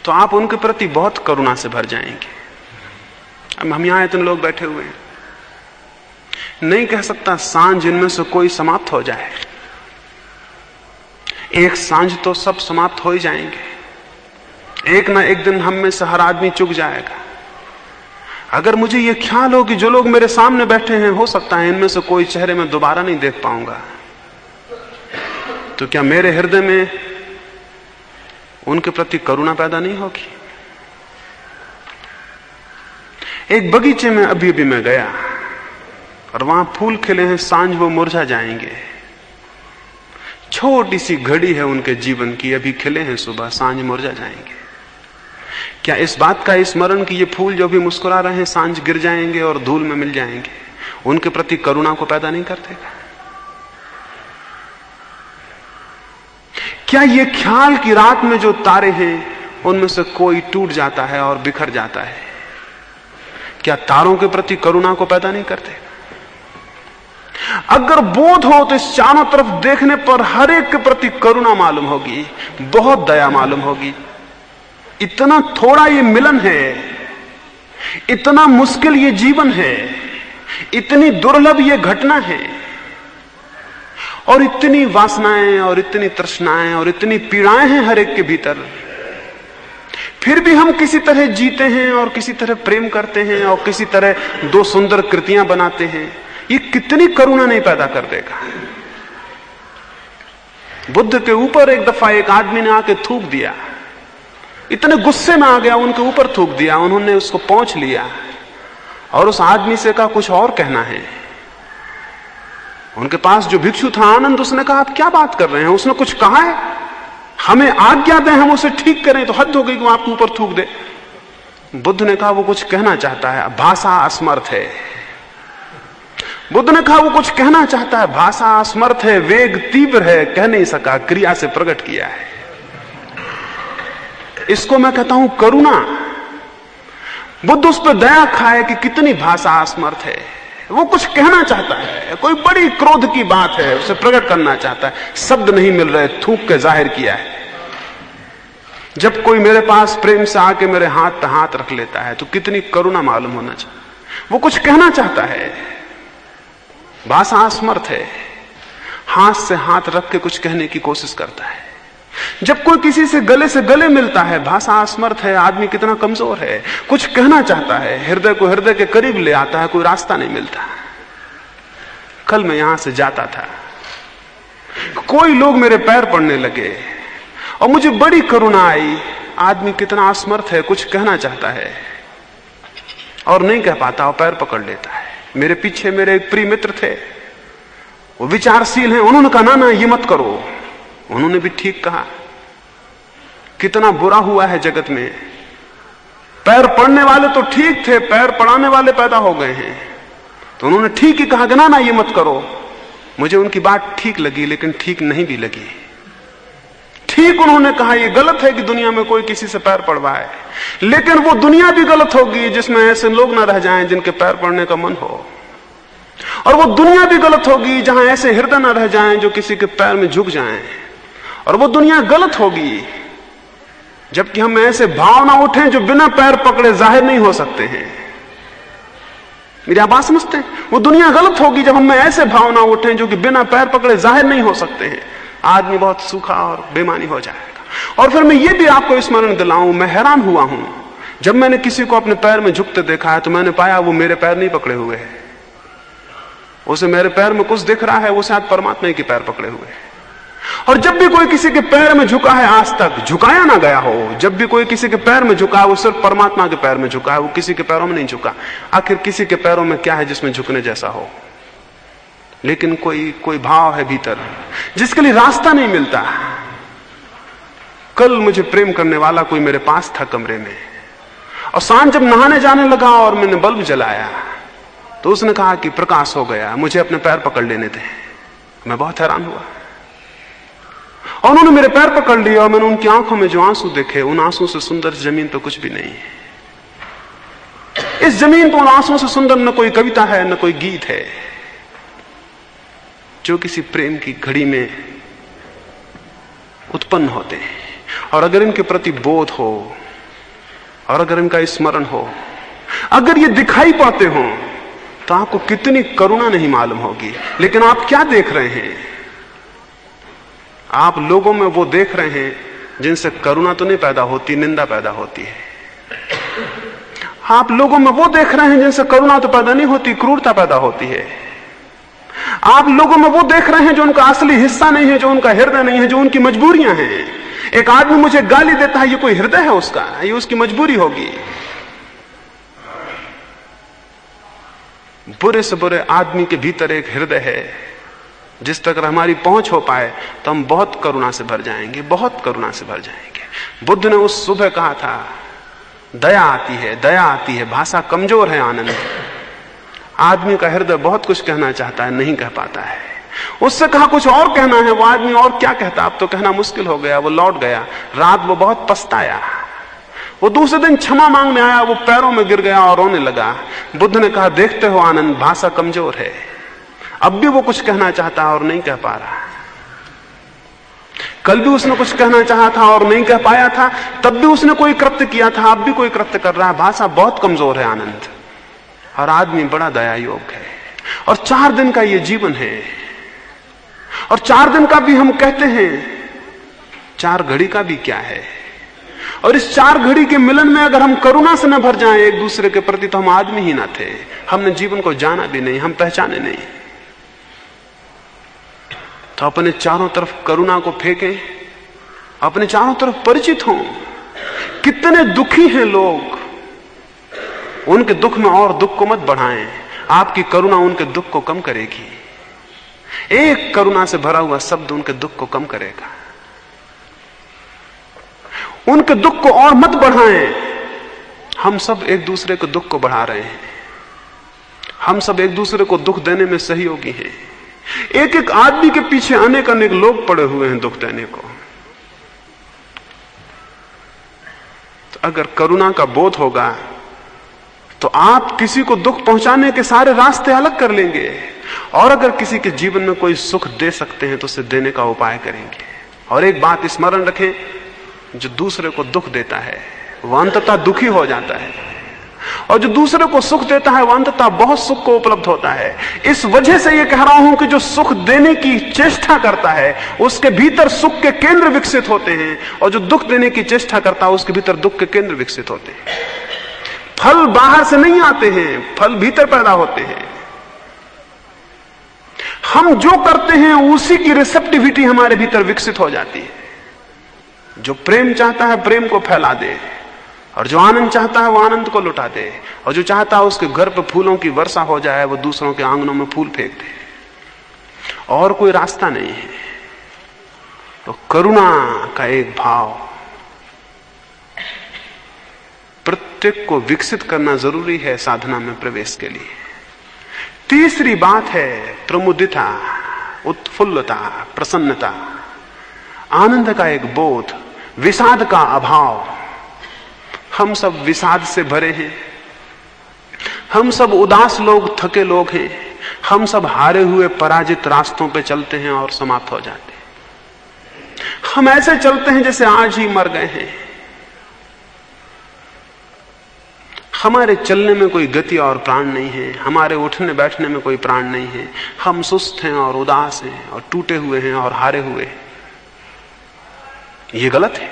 तो आप उनके प्रति बहुत करुणा से भर जाएंगे। अब हम यहां इतने लोग बैठे हुए हैं, नहीं कह सकता सांझ इनमें से कोई समाप्त हो जाए। एक सांझ तो सब समाप्त हो ही जाएंगे। एक ना एक दिन हम में से हर आदमी चुक जाएगा। अगर मुझे यह ख्याल हो कि जो लोग मेरे सामने बैठे हैं, हो सकता है इनमें से कोई चेहरे में दोबारा नहीं देख पाऊंगा, तो क्या मेरे हृदय में उनके प्रति करुणा पैदा नहीं होगी? एक बगीचे में अभी अभी मैं गया और वहां फूल खिले हैं, सांझ वो मुरझा जाएंगे। छोटी सी घड़ी है उनके जीवन की, अभी खिले हैं, सुबह सांझ मुरझा जाएंगे। क्या इस बात का स्मरण कि ये फूल जो भी मुस्कुरा रहे हैं सांझ गिर जाएंगे और धूल में मिल जाएंगे, उनके प्रति करुणा को पैदा नहीं कर देगा? क्या ये ख्याल कि रात में जो तारे हैं उनमें से कोई टूट जाता है और बिखर जाता है, क्या तारों के प्रति करुणा को पैदा नहीं करते? अगर बोध हो तो इस चारों तरफ देखने पर हर एक के प्रति करुणा मालूम होगी, बहुत दया मालूम होगी। इतना थोड़ा ये मिलन है, इतना मुश्किल ये जीवन है, इतनी दुर्लभ ये घटना है, और इतनी वासनाएं और इतनी तृष्णाएं और इतनी पीड़ाएं हैं हर एक के भीतर। फिर भी हम किसी तरह जीते हैं और किसी तरह प्रेम करते हैं और किसी तरह दो सुंदर कृतियां बनाते हैं। ये कितनी करुणा नहीं पैदा कर देगा? बुद्ध के ऊपर एक दफा एक आदमी ने आके थूक दिया, इतने गुस्से में आ गया, उनके ऊपर थूक दिया। उन्होंने उसको पहुंच लिया और उस आदमी से कहा कुछ और कहना है। उनके पास जो भिक्षु था आनंद, उसने कहा आप क्या बात कर रहे हैं? उसने कुछ कहा है? हमें आज्ञा दें, हम उसे ठीक करें, तो हद हो गई कि वो आपके ऊपर थूक दे। बुद्ध ने कहा वो कुछ कहना चाहता है, भाषा असमर्थ है। बुद्ध ने कहा वो कुछ कहना चाहता है, भाषा असमर्थ है, वेग तीव्र है, कह नहीं सका, क्रिया से प्रकट किया है। इसको मैं कहता हूं करुणा। बुद्ध उस पर दया खाए कि कितनी भाषा असमर्थ है। वो कुछ कहना चाहता है, कोई बड़ी क्रोध की बात है, उसे प्रकट करना चाहता है, शब्द नहीं मिल रहे, थूक के जाहिर किया है। जब कोई मेरे पास प्रेम से आके मेरे हाथ पे हाथ रख लेता है तो कितनी करुणा मालूम होना चाहिए। वो कुछ कहना चाहता है, भाषा असमर्थ है, हाथ से हाथ रख के कुछ कहने की कोशिश करता है। जब कोई किसी से गले मिलता है, भाषा असमर्थ है, आदमी कितना कमजोर है, कुछ कहना चाहता है, हृदय को हृदय के करीब ले आता है, कोई रास्ता नहीं मिलता। कल मैं यहां से जाता था, कोई लोग मेरे पैर पड़ने लगे और मुझे बड़ी करुणा आई। आदमी कितना असमर्थ है, कुछ कहना चाहता है और नहीं कह पाता और पैर पकड़ लेता है। मेरे पीछे मेरे एक प्रिय मित्र थे, वो विचारशील हैं, उन्होंने कहा ना ना ये मत करो। उन्होंने भी ठीक कहा। कितना बुरा हुआ है जगत में, पैर पड़ने वाले तो ठीक थे, पैर पड़ाने वाले पैदा हो गए हैं। तो उन्होंने ठीक ही कहा कि ना ना ये मत करो। मुझे उनकी बात ठीक लगी, लेकिन ठीक नहीं भी लगी। ठीक उन्होंने कहा ये गलत है कि दुनिया में कोई किसी से पैर पड़वाए, लेकिन वो दुनिया भी गलत होगी जिसमें ऐसे लोग ना रह जाएं जिनके पैर पड़ने का मन हो, और वो दुनिया भी गलत होगी जहां ऐसे हृदय ना रह जाएं जो किसी के पैर में झुक जाएं, और वो दुनिया गलत होगी जबकि हम ऐसे भाव ना उठें जो बिना पैर पकड़े जाहिर नहीं हो सकते हैं। मेरी आप बात समझते हैं? वो दुनिया गलत होगी जब हम ऐसे भाव ना उठें जो कि बिना पैर पकड़े जाहिर नहीं हो सकते हैं। आदमी बहुत सूखा और बेमानी हो जाएगा। और फिर मैं ये भी आपको स्मरण दिलाऊं, मैं हैरान हुआ हूं जब मैंने किसी को अपने पैर में झुकते देखा है, तो मैंने पाया वो मेरे पैर नहीं पकड़े हुए है। उसे मेरे पैर में कुछ दिख रहा है, वो शायद परमात्मा के पैर पकड़े हुए है। और जब भी कोई किसी के पैर में झुका है, आज तक झुकाया ना गया हो, जब भी कोई किसी के पैर में झुका है वो सिर्फ परमात्मा के पैर में झुका है, वो किसी के पैरों में नहीं झुका। आखिर किसी के पैरों में क्या है जिसमें झुकने जैसा हो? लेकिन कोई भाव है भीतर जिसके लिए रास्ता नहीं मिलता। कल मुझे प्रेम करने वाला कोई मेरे पास था कमरे में, और सांझ जब नहाने जाने लगा और मैंने बल्ब जलाया तो उसने कहा कि प्रकाश हो गया, मुझे अपने पैर पकड़ लेने थे। मैं बहुत हैरान हुआ, और उन्होंने मेरे पैर पकड़ लिया, और मैंने उनकी आंखों में जो आंसू देखे, उन आंसू से सुंदर जमीन तो कुछ भी नहीं है। इस जमीन पर उन आंसुओं से सुंदर न कोई कविता है, न कोई गीत है जो किसी प्रेम की घड़ी में उत्पन्न होते हैं। और अगर इनके प्रति बोध हो, और अगर इनका स्मरण हो, अगर ये दिखाई पाते हो, तो आपको कितनी करुणा नहीं मालूम होगी। लेकिन आप क्या देख रहे हैं? आप लोगों में वो देख रहे हैं जिनसे करुणा तो नहीं पैदा होती, निंदा पैदा होती है। आप लोगों में वो देख रहे हैं जिनसे करुणा तो पैदा नहीं होती, क्रूरता पैदा होती है। आप लोगों में वो देख रहे हैं जो उनका असली हिस्सा नहीं है, जो उनका हृदय नहीं है, जो उनकी मजबूरियां हैं। एक आदमी मुझे गाली देता है, ये कोई हृदय है उसका? ये उसकी मजबूरी होगी। बुरे से बुरे आदमी के भीतर एक हृदय है, जिस तक हमारी पहुंच हो पाए तो हम बहुत करुणा से भर जाएंगे, बहुत करुणा से भर जाएंगे। बुद्ध ने उस सुबह कहा था, दया आती है, दया आती है, भाषा कमजोर है आनंद। आदमी का हृदय बहुत कुछ कहना चाहता है, नहीं कह पाता है। उससे कहा कुछ और कहना है, वो आदमी और क्या कहता, अब तो कहना मुश्किल हो गया। वो लौट गया, रात वो बहुत पछताया। वो दूसरे दिन क्षमा मांगने आया, वो पैरों में गिर गया और रोने लगा। बुद्ध ने कहा, देखते हो आनंद, भाषा कमजोर है। अब भी वो कुछ कहना चाहता है और नहीं कह पा रहा। कल भी उसने कुछ कहना चाहा था और नहीं कह पाया था, तब भी उसने कोई कृत्य किया था, अब भी कोई कृत्य कर रहा है। भाषा बहुत कमजोर है आनंद, और आदमी बड़ा दया योग है। और 4 दिन का ये जीवन है, और 4 दिन का भी हम कहते हैं, 4 घड़ी का भी क्या है। और इस 4 घड़ी के मिलन में अगर हम करुणा से न भर जाएं एक दूसरे के प्रति, तो हम आदमी ही ना थे। हमने जीवन को जाना भी नहीं, हम पहचाने नहीं। तो अपने चारों तरफ करुणा को फेंकें, अपने चारों तरफ परिचित हों। कितने दुखी हैं लोग, उनके दुख में और दुख को मत बढ़ाएं। आपकी करुणा उनके दुख को कम करेगी। एक करुणा से भरा हुआ शब्द उनके दुख को कम करेगा। उनके दुख को और मत बढ़ाएं। हम सब एक दूसरे के दुख को बढ़ा रहे हैं। हम सब एक दूसरे को दुख देने में सहयोगी हैं। एक एक आदमी के पीछे अनेक अनेक लोग पड़े हुए हैं दुख देने को। तो अगर करुणा का बोध होगा तो आप किसी को दुख पहुंचाने के सारे रास्ते अलग कर लेंगे, और अगर किसी के जीवन में कोई सुख दे सकते हैं तो उसे देने का उपाय करेंगे। और एक बात स्मरण रखें, जो दूसरे को दुख देता है वह अंततः दुखी हो जाता है, और जो दूसरे को सुख देता है वह अंततः बहुत सुख को उपलब्ध होता है। इस वजह से यह कह रहा हूं कि जो सुख देने की चेष्टा करता है उसके भीतर सुख के केंद्र विकसित होते हैं, और जो दुख देने की चेष्टा करता है उसके भीतर दुख के केंद्र विकसित होते हैं। फल बाहर से नहीं आते हैं, फल भीतर पैदा होते हैं। हम जो करते हैं उसी की रिसेप्टिविटी हमारे भीतर विकसित हो जाती है। जो प्रेम चाहता है प्रेम को फैला दे, और जो आनंद चाहता है वो आनंद को लुटा दे, और जो चाहता है उसके घर पे फूलों की वर्षा हो जाए, वो दूसरों के आंगनों में फूल फेंक दे। और कोई रास्ता नहीं है। तो करुणा का एक भाव प्रत्येक को विकसित करना जरूरी है साधना में प्रवेश के लिए। तीसरी बात है प्रमुदिता, उत्फुल्लता, प्रसन्नता, आनंद का एक बोध, विषाद का अभाव। हम सब विषाद से भरे हैं, हम सब उदास लोग, थके लोग हैं, हम सब हारे हुए पराजित रास्तों पे चलते हैं और समाप्त हो जाते हैं। हम ऐसे चलते हैं जैसे आज ही मर गए हैं। हमारे चलने में कोई गति और प्राण नहीं है, हमारे उठने बैठने में कोई प्राण नहीं है। हम सुस्त हैं और उदास हैं और टूटे हुए हैं और हारे हुए हैं। ये गलत है।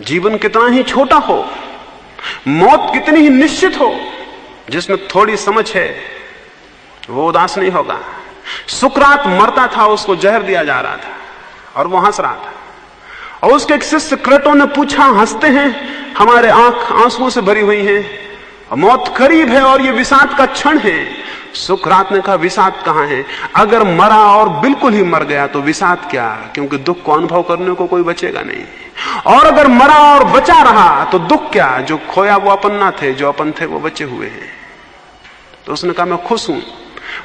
जीवन कितना ही छोटा हो, मौत कितनी ही निश्चित हो, जिसमें थोड़ी समझ है वो उदास नहीं होगा। सुकरात मरता था, उसको जहर दिया जा रहा था और वो हंस रहा था, और उसके एक शिष्य क्रेटो ने पूछा, हंसते हैं, हमारे आंख आंसुओं से भरी हुई हैं, मौत करीब है और ये विषाद का क्षण है। सुकरात ने कहा, विषाद कहां है? अगर मरा और बिल्कुल ही मर गया तो विषाद क्या, क्योंकि दुख को अनुभव करने को कोई बचेगा नहीं। और अगर मरा और बचा रहा तो दुख क्या, जो खोया वो अपन ना थे, जो अपन थे वो बचे हुए हैं। तो उसने कहा, मैं खुश हूं।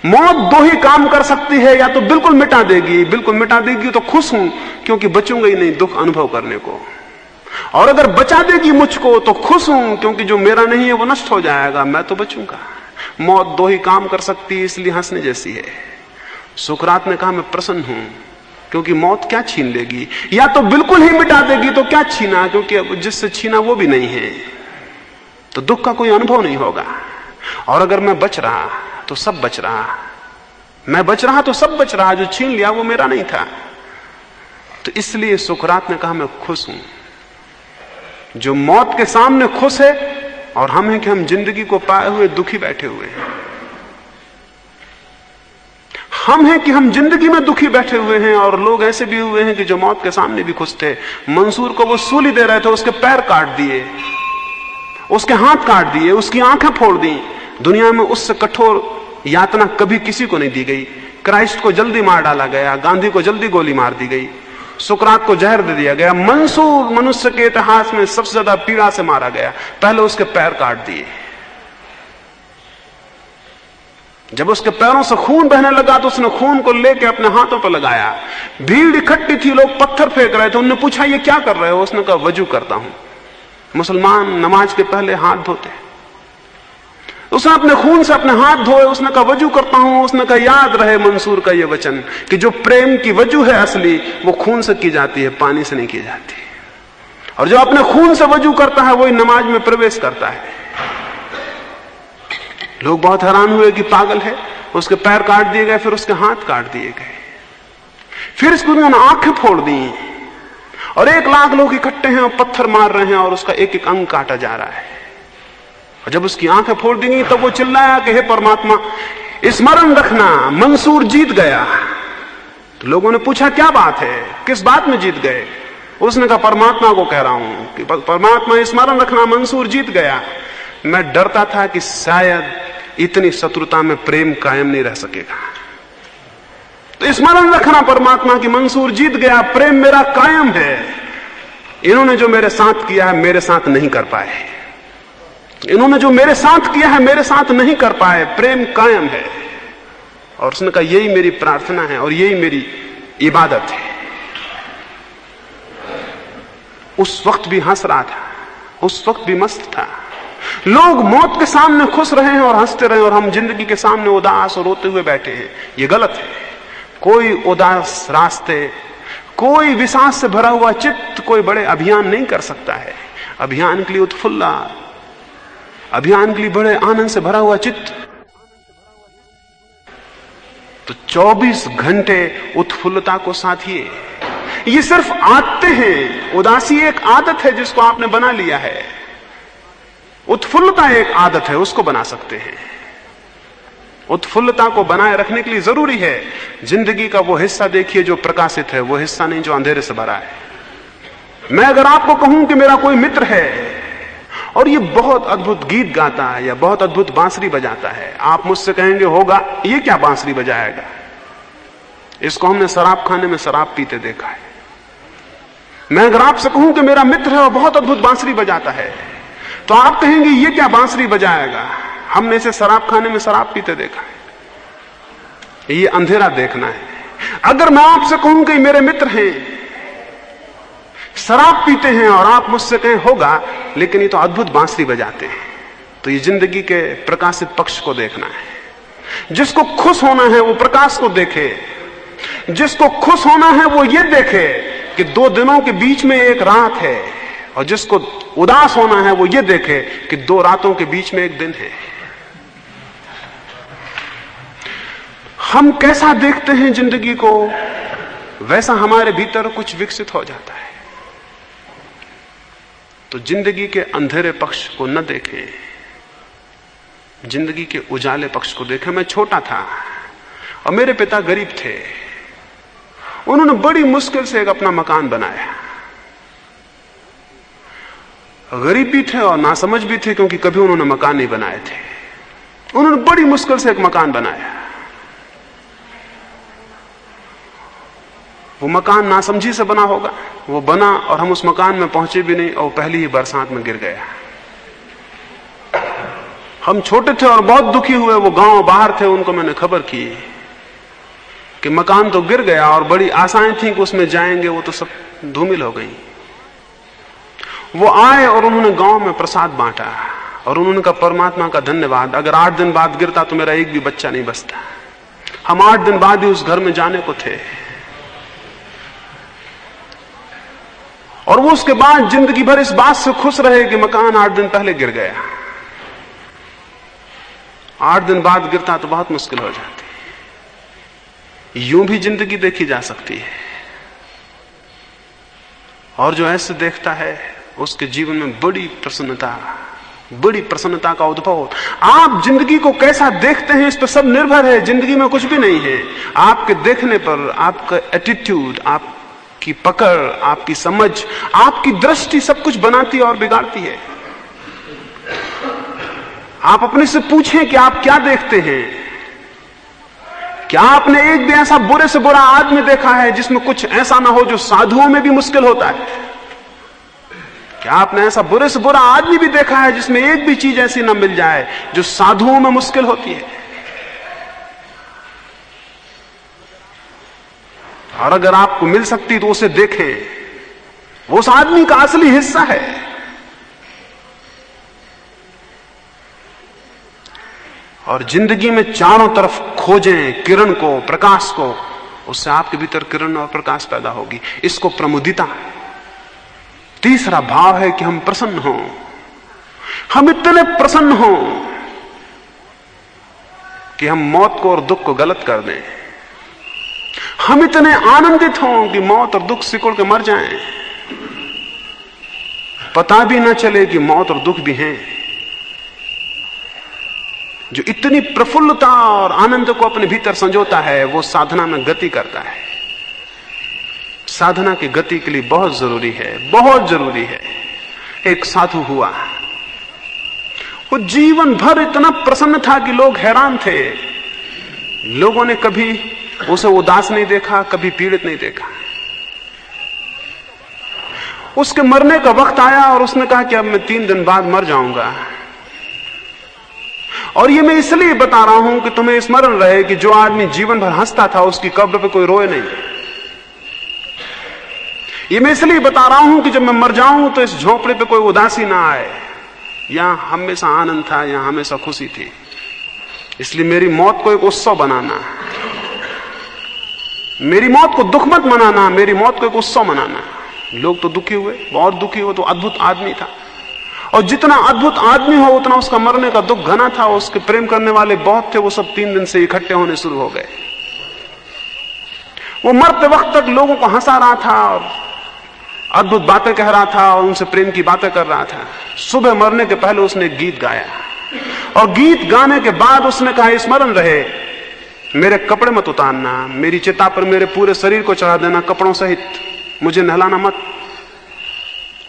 मौत दो ही काम कर सकती है, या तो बिल्कुल मिटा देगी, बिल्कुल मिटा देगी तो खुश हूं क्योंकि बचूंगा ही नहीं दुख अनुभव करने को, और अगर बचा देगी मुझको तो खुश हूं क्योंकि जो मेरा नहीं है वो नष्ट हो जाएगा, मैं तो बचूंगा। मौत दो ही काम कर सकती है, इसलिए हंसने जैसी है। सुकरात ने कहा, मैं प्रसन्न हूं क्योंकि मौत क्या छीन लेगी, या तो बिल्कुल ही मिटा देगी तो क्या छीना, क्योंकि जिससे छीना वो भी नहीं है, तो दुख का कोई अनुभव नहीं होगा। और अगर मैं बच रहा तो सब बच रहा, मैं बच रहा तो सब बच रहा, जो छीन लिया वो मेरा नहीं था। तो इसलिए सुकरात ने कहा, मैं खुश हूं। जो मौत के सामने खुश है, और हम हैं कि हम जिंदगी को पाए हुए दुखी बैठे हुए हैं। हम हैं कि हम जिंदगी में दुखी बैठे हुए हैं, और लोग ऐसे भी हुए हैं कि जो मौत के सामने भी खुश थे। मंसूर को वो सूली दे रहे थे, उसके पैर काट दिए, उसके हाथ काट दिए, उसकी आंखें फोड़ दी। दुनिया में उससे कठोर यातना कभी किसी को नहीं दी गई। क्राइस्ट को जल्दी मार डाला गया, गांधी को जल्दी गोली मार दी गई, सुकरात को जहर दे दिया गया। मंसूर मनुष्य के इतिहास में सबसे ज्यादा पीड़ा से मारा गया, पहले उसके पैर काट दिए। जब उसके पैरों से खून बहने लगा तो उसने खून को लेकर अपने हाथों पर लगाया। भीड़ इकट्ठी थी, लोग पत्थर फेंक रहे थे। उन्होंने पूछा, ये क्या कर रहे हो? उसने कहा, वजू करता हूं। मुसलमान नमाज के पहले हाथ धोते। उसने अपने खून से अपने हाथ धोए। उसने कहा, वजू करता हूं। उसने कहा, याद रहे मंसूर का यह वचन कि जो प्रेम की वजू है असली, वो खून से की जाती है, पानी से नहीं की जाती। और जो अपने खून से वजू करता है वही नमाज में प्रवेश करता है। लोग बहुत हैरान हुए कि पागल है। उसके पैर काट दिए गए, फिर उसके हाथ काट दिए गए, फिर इसको उन्होंने आंखें फोड़ दी, और 1 लाख लोग इकट्ठे हैं और पत्थर मार रहे हैं, और उसका एक एक अंग काटा जा रहा है। और जब उसकी आंखें फोड़ दी गई तब वो चिल्लाया कि हे परमात्मा, स्मरण रखना, मंसूर जीत गया। तो लोगों ने पूछा, क्या बात है, किस बात में जीत गए? उसने कहा, परमात्मा को कह रहा हूं कि परमात्मा स्मरण रखना, मंसूर जीत गया। मैं डरता था कि शायद इतनी शत्रुता में प्रेम कायम नहीं रह सकेगा, तो स्मरण रखना परमात्मा की मंसूर जीत गया, प्रेम मेरा कायम है। इन्होंने जो मेरे साथ किया है मेरे साथ नहीं कर पाए, इन्होंने जो मेरे साथ किया है मेरे साथ नहीं कर पाए, प्रेम कायम है। और उसने कहा, यही मेरी प्रार्थना है और यही मेरी इबादत है। उस वक्त भी हंस रहा था, उस वक्त भी मस्त था। लोग मौत के सामने खुश रहे हैं और हंसते रहे, और हम जिंदगी के सामने उदास और रोते हुए बैठे हैं। ये गलत है। कोई उदास रास्ते, कोई विषाद से भरा हुआ चित्त कोई बड़े अभियान नहीं कर सकता है। अभियान के लिए उत्फुल्ला, अभियान के लिए बड़े आनंद से भरा हुआ चित्त तो 24 घंटे उत्फुल्लता को साथिए। ये सिर्फ आदतें हैं। उदासी एक आदत है जिसको आपने बना लिया है। उत्फुल्लता एक आदत है, उसको बना सकते हैं। उत्फुल्लता को बनाए रखने के लिए जरूरी है जिंदगी का वो हिस्सा देखिए जो प्रकाशित है, वो हिस्सा नहीं जो अंधेरे से भरा है। मैं अगर आपको कहूं कि मेरा कोई मित्र है और ये बहुत अद्भुत गीत गाता है या बहुत अद्भुत बांसुरी बजाता है, आप मुझसे कहेंगे होगा ये क्या बांसुरी बजाएगा, इसको हमने शराब खाने में शराब पीते देखा है। मैं अगर आपसे कहूं कि मेरा मित्र है और बहुत अद्भुत बांसुरी बजाता है, तो आप कहेंगे ये क्या बांसुरी बजाएगा, हमने इसे शराब खाने में शराब पीते देखा है। ये अंधेरा देखना है। अगर मैं आपसे कहूं कि मेरे मित्र हैं, शराब पीते हैं, और आप मुझसे कहें होगा लेकिन ये तो अद्भुत बांसुरी बजाते हैं, तो ये जिंदगी के प्रकाशित पक्ष को देखना है। जिसको खुश होना है वो प्रकाश को देखे, जिसको खुश होना है वो ये देखे कि 2 दिनों के बीच में एक रात है, और जिसको उदास होना है वो ये देखे कि 2 रातों के बीच में एक दिन है। हम कैसा देखते हैं जिंदगी को, वैसा हमारे भीतर कुछ विकसित हो जाता है। तो जिंदगी के अंधेरे पक्ष को न देखें, जिंदगी के उजाले पक्ष को देखें। मैं छोटा था और मेरे पिता गरीब थे, उन्होंने बड़ी मुश्किल से एक अपना मकान बनाया। गरीब भी थे और नासमझ भी थे, क्योंकि कभी उन्होंने मकान नहीं बनाए थे। उन्होंने बड़ी मुश्किल से एक मकान बनाया। वो मकान नासमझी से बना होगा, वो बना और हम उस मकान में पहुंचे भी नहीं, और पहली ही बरसात में गिर गया। हम छोटे थे और बहुत दुखी हुए। वो गांव बाहर थे, उनको मैंने खबर की कि मकान तो गिर गया, और बड़ी आशाएं थी कि उसमें जाएंगे, वो तो सब धूमिल हो गई। वो आए और उन्होंने गांव में प्रसाद बांटा, और उन्होंने कहा परमात्मा का धन्यवाद, अगर 8 दिन बाद गिरता तो मेरा एक भी बच्चा नहीं बचता। हम 8 दिन बाद ही उस घर में जाने को थे, और वो उसके बाद जिंदगी भर इस बात से खुश रहे कि मकान 8 दिन पहले गिर गया। 8 दिन बाद गिरता तो बहुत मुश्किल हो जाती। यूं भी जिंदगी देखी जा सकती है, और जो ऐसे देखता है उसके जीवन में बड़ी प्रसन्नता का उद्भव। आप जिंदगी को कैसा देखते हैं इस पर सब निर्भर है। जिंदगी में कुछ भी नहीं है, आपके देखने पर, आपका एटीट्यूड, आपकी पकड़, आपकी समझ, आपकी दृष्टि सब कुछ बनाती और बिगाड़ती है। आप अपने से पूछें कि आप क्या देखते हैं। क्या आपने एक भी ऐसा बुरे से बुरा आदमी देखा है जिसमें कुछ ऐसा ना हो जो साधुओं में भी मुश्किल होता है? क्या आपने ऐसा बुरे से बुरा आदमी भी देखा है जिसमें एक भी चीज ऐसी ना मिल जाए जो साधुओं में मुश्किल होती है? और अगर आपको मिल सकती तो उसे देखें, वो उस आदमी का असली हिस्सा है। और जिंदगी में चारों तरफ खोजें किरण को, प्रकाश को, उससे आपके भीतर किरण और प्रकाश पैदा होगी। इसको प्रमुदिता। तीसरा भाव है कि हम प्रसन्न हों। हम इतने प्रसन्न हों कि हम मौत को और दुख को गलत कर दें। हम इतने आनंदित हों कि मौत और दुख सिकुड़ के मर जाएं, पता भी ना चले कि मौत और दुख भी हैं। जो इतनी प्रफुल्लता और आनंद को अपने भीतर संजोता है, वो साधना में गति करता है। साधना की गति के लिए बहुत जरूरी है, बहुत जरूरी है। एक साधु हुआ, वो जीवन भर इतना प्रसन्न था कि लोग हैरान थे। लोगों ने कभी उसे उदास नहीं देखा, कभी पीड़ित नहीं देखा। उसके मरने का वक्त आया और उसने कहा कि अब मैं 3 दिन बाद मर जाऊंगा। और ये मैं इसलिए बता रहा हूं कि तुम्हें स्मरण रहे कि जो आदमी जीवन भर हंसता था उसकी कब्र पे कोई रोए नहीं। ये मैं इसलिए बता रहा हूं कि जब मैं मर जाऊं तो इस झोंपड़े पे कोई उदासी ना आए। यहां हमेशा आनंद था, यहां हमेशा खुशी थी। इसलिए मेरी मौत को एक उत्सव बनाना, मेरी मौत को दुख मत मनाना, मेरी मौत को एक उत्सव मनाना। लोग तो दुखी हुए, बहुत दुखी हुए। तो अद्भुत आदमी था, और जितना अद्भुत आदमी हो उतना उसका मरने का दुख घना था। उसके प्रेम करने वाले बहुत थे, वो सब 3 दिन से इकट्ठे होने शुरू हो गए। वो मरते वक्त तक लोगों को हंसा रहा था और अद्भुत बातें कह रहा था और उनसे प्रेम की बातें कर रहा था। सुबह मरने के पहले उसने एक गीत गाया, और गीत गाने के बाद उसने कहा स्मरण रहे मेरे कपड़े मत उतारना, मेरी चिता पर मेरे पूरे शरीर को चढ़ा देना कपड़ों सहित, मुझे नहलाना मत।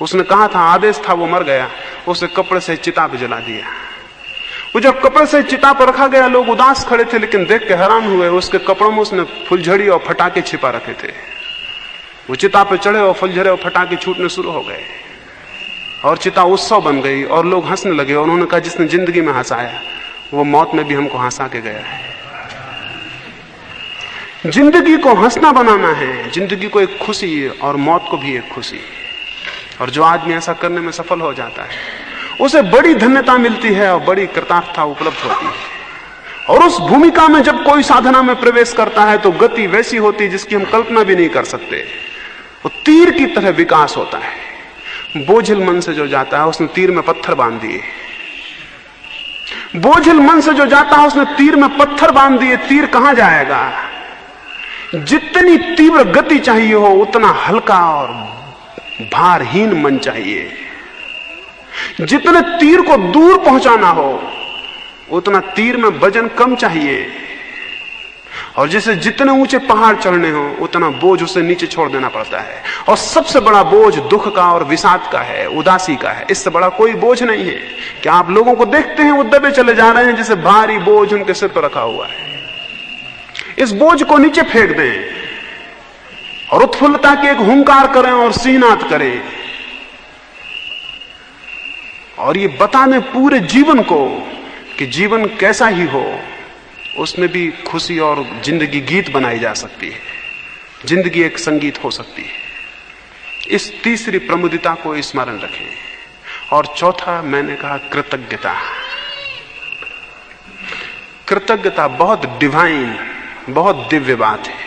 उसने कहा था, आदेश था, वो मर गया, उसे कपड़े से चिता पे जला दिया। वो जब कपड़े से चिता पर रखा गया, लोग उदास खड़े थे, लेकिन देख के हैरान हुए, उसके कपड़ों में उसने फुलझड़ी और फटाके छिपा रखे थे। वो चिता पे चढ़े और फुलझड़े और फटाके छूटने शुरू हो गए और चिता उत्सव बन गई और लोग हंसने लगे। और उन्होंने कहा, जिसने जिंदगी में हंसाया वो मौत में भी हमको हंसा के गया है। जिंदगी को हंसना बनाना है, जिंदगी को एक खुशी और मौत को भी एक खुशी। और जो आदमी ऐसा करने में सफल हो जाता है उसे बड़ी धन्यता मिलती है और बड़ी कृतार्थता उपलब्ध होती है। और उस भूमिका में जब कोई साधना में प्रवेश करता है तो गति वैसी होती है जिसकी हम कल्पना भी नहीं कर सकते। वो तीर की तरह विकास होता है। बोझिल मन से जो जाता है उसने तीर में पत्थर बांध दिए। बोझिल मन से जो जाता है उसने तीर में पत्थर बांध दिए। तीर कहां जाएगा? जितनी तीव्र गति चाहिए हो उतना हल्का और भारहीन मन चाहिए। जितने तीर को दूर पहुंचाना हो उतना तीर में वजन कम चाहिए। और जिसे जितने ऊंचे पहाड़ चढ़ने हो उतना बोझ उसे नीचे छोड़ देना पड़ता है। और सबसे बड़ा बोझ दुख का और विषाद का है, उदासी का है। इससे बड़ा कोई बोझ नहीं है। क्या आप लोगों को देखते हैं वो दबे चले जा रहे हैं जैसे भारी बोझ उनके सिर पर रखा हुआ है। इस बोझ को नीचे फेंक दें और उत्फुल्लता के एक हुंकार करें और सिंहनाद करें और ये बता दें पूरे जीवन को कि जीवन कैसा ही हो उसमें भी खुशी और जिंदगी गीत बनाई जा सकती है। जिंदगी एक संगीत हो सकती है। इस तीसरी प्रमुदिता को स्मरण रखें। और चौथा मैंने कहा कृतज्ञता। कृतज्ञता बहुत डिवाइन, बहुत दिव्य बात है।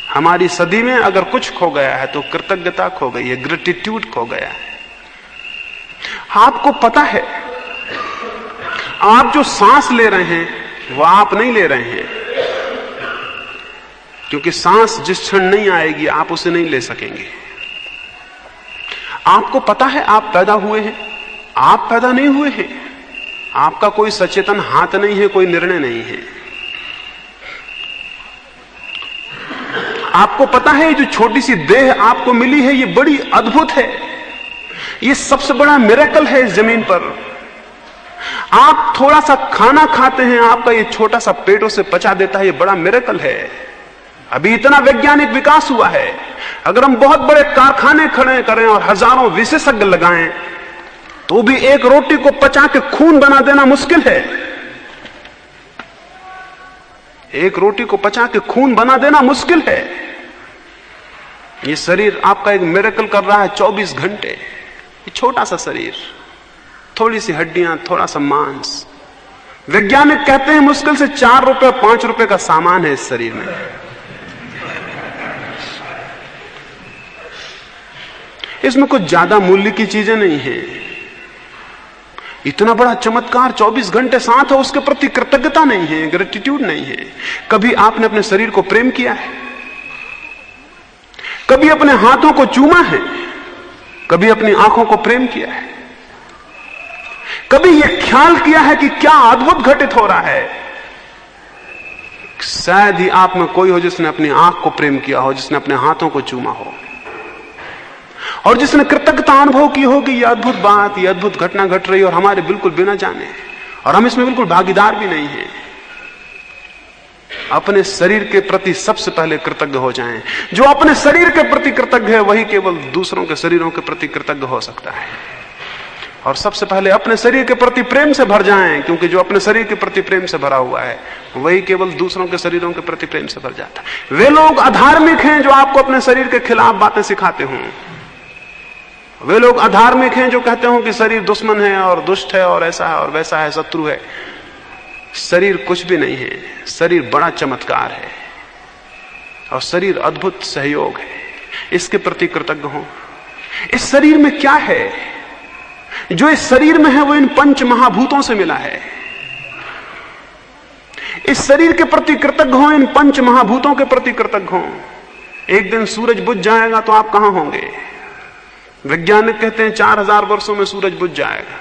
हमारी सदी में अगर कुछ खो गया है तो कृतज्ञता खो गई है, ग्रेटिट्यूड खो गया है। आपको पता है आप जो सांस ले रहे हैं वो आप नहीं ले रहे हैं, क्योंकि सांस जिस क्षण नहीं आएगी आप उसे नहीं ले सकेंगे। आपको पता है आप पैदा हुए हैं, आप पैदा नहीं हुए हैं। आपका कोई सचेतन हाथ नहीं है, कोई निर्णय नहीं है। आपको पता है जो छोटी सी देह आपको मिली है ये बड़ी अद्भुत है। ये सबसे बड़ा मिरेकल है इस जमीन पर। आप थोड़ा सा खाना खाते हैं, आपका ये छोटा सा पेट उसे पचा देता है, ये बड़ा मिरेकल है। अभी इतना वैज्ञानिक विकास हुआ है। अगर हम बहुत बड़े कारखाने खड़े करें और हजारों विशेषज्ञ लगाएं तो भी एक रोटी को पचा के खून बना देना मुश्किल है। एक रोटी को पचा के खून बना देना मुश्किल है। ये शरीर आपका एक मिरेकल कर रहा है 24 घंटे। ये छोटा सा शरीर, थोड़ी सी हड्डियां, थोड़ा सा मांस। वैज्ञानिक कहते हैं मुश्किल से 4 रुपए 5 रुपए का सामान है इस शरीर में। इसमें कुछ ज्यादा मूल्य की चीजें नहीं है। इतना बड़ा चमत्कार 24 घंटे साथ है, उसके प्रति कृतज्ञता नहीं है, ग्रेटिट्यूड नहीं है। कभी आपने अपने शरीर को प्रेम किया है? कभी अपने हाथों को चूमा है? कभी अपनी आंखों को प्रेम किया है? कभी यह ख्याल किया है कि क्या अद्भुत घटित हो रहा है? शायद ही आप में कोई हो जिसने अपनी आंख को प्रेम किया हो, जिसने अपने हाथों को चूमा हो और जिसने कृतज्ञता अनुभव की हो कि यह अद्भुत बात, यह अद्भुत घटना घट रही है और हमारे बिल्कुल बिना जाने, और हम इसमें बिल्कुल भागीदार भी नहीं हैं। अपने शरीर के प्रति सबसे पहले कृतज्ञ हो जाएं। जो अपने शरीर के प्रति कृतज्ञ है वही केवल दूसरों के शरीरों के प्रति कृतज्ञ हो सकता है। और सबसे पहले अपने शरीर के प्रति प्रेम से भर जाएं, क्योंकि जो अपने शरीर के प्रति प्रेम से भरा हुआ है वही केवल दूसरों के शरीरों के प्रति प्रेम से भर जाता है। वे लोग अधार्मिक हैं जो आपको अपने शरीर के खिलाफ बातें सिखाते हों। वे लोग अधार्मिक हैं जो कहते हो कि शरीर दुश्मन है और दुष्ट है और ऐसा है और वैसा है, शत्रु है। शरीर कुछ भी नहीं है। शरीर बड़ा चमत्कार है और शरीर अद्भुत सहयोग है। इसके प्रति कृतज्ञ हो। इस शरीर में क्या है? जो इस शरीर में है वो इन पंच महाभूतों से मिला है। इस शरीर के प्रति कृतज्ञ हो, इन पंच महाभूतों के प्रति कृतज्ञ हो। एक दिन सूरज बुझ जाएगा तो आप कहां होंगे? वैज्ञानिक कहते हैं 4000 वर्षों में सूरज बुझ जाएगा।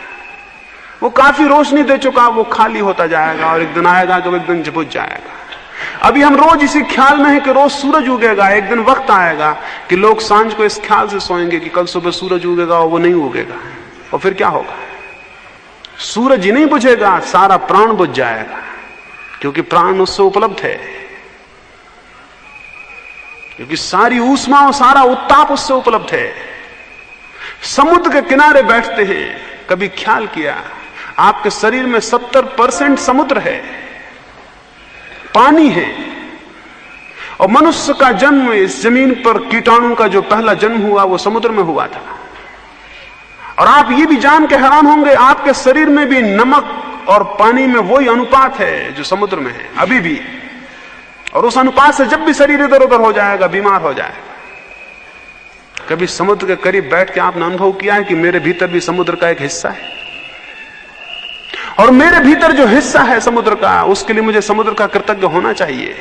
वो काफी रोशनी दे चुका, वो खाली होता जाएगा और एक दिन आएगा कि वो एक दिन बुझ जाएगा। अभी हम रोज इसी ख्याल में हैं कि रोज सूरज उगेगा। एक दिन वक्त आएगा कि लोग सांझ को इस ख्याल से सोएंगे कि कल सुबह सूरज उगेगा, और वो नहीं उगेगा। और फिर क्या होगा? सूरज ही नहीं बुझेगा, सारा प्राण बुझ जाएगा, क्योंकि प्राण उससे उपलब्ध है, क्योंकि सारी ऊष्मा और सारा उत्ताप उससे उपलब्ध है। समुद्र के किनारे बैठते हैं, कभी ख्याल किया आपके शरीर में 70% समुद्र है, पानी है। और मनुष्य का जन्म इस जमीन पर कीटाणु का जो पहला जन्म हुआ वो समुद्र में हुआ था। और आप ये भी जान के हैरान होंगे, आपके शरीर में भी नमक और पानी में वही अनुपात है जो समुद्र में है अभी भी। और उस अनुपात से जब भी शरीर इधर उधर हो जाएगा, बीमार हो जाएगा। कभी समुद्र के करीब बैठ के आपने अनुभव किया है कि मेरे भीतर भी समुद्र का एक हिस्सा है, और मेरे भीतर जो हिस्सा है समुद्र का, उसके लिए मुझे समुद्र का कृतज्ञ होना चाहिए।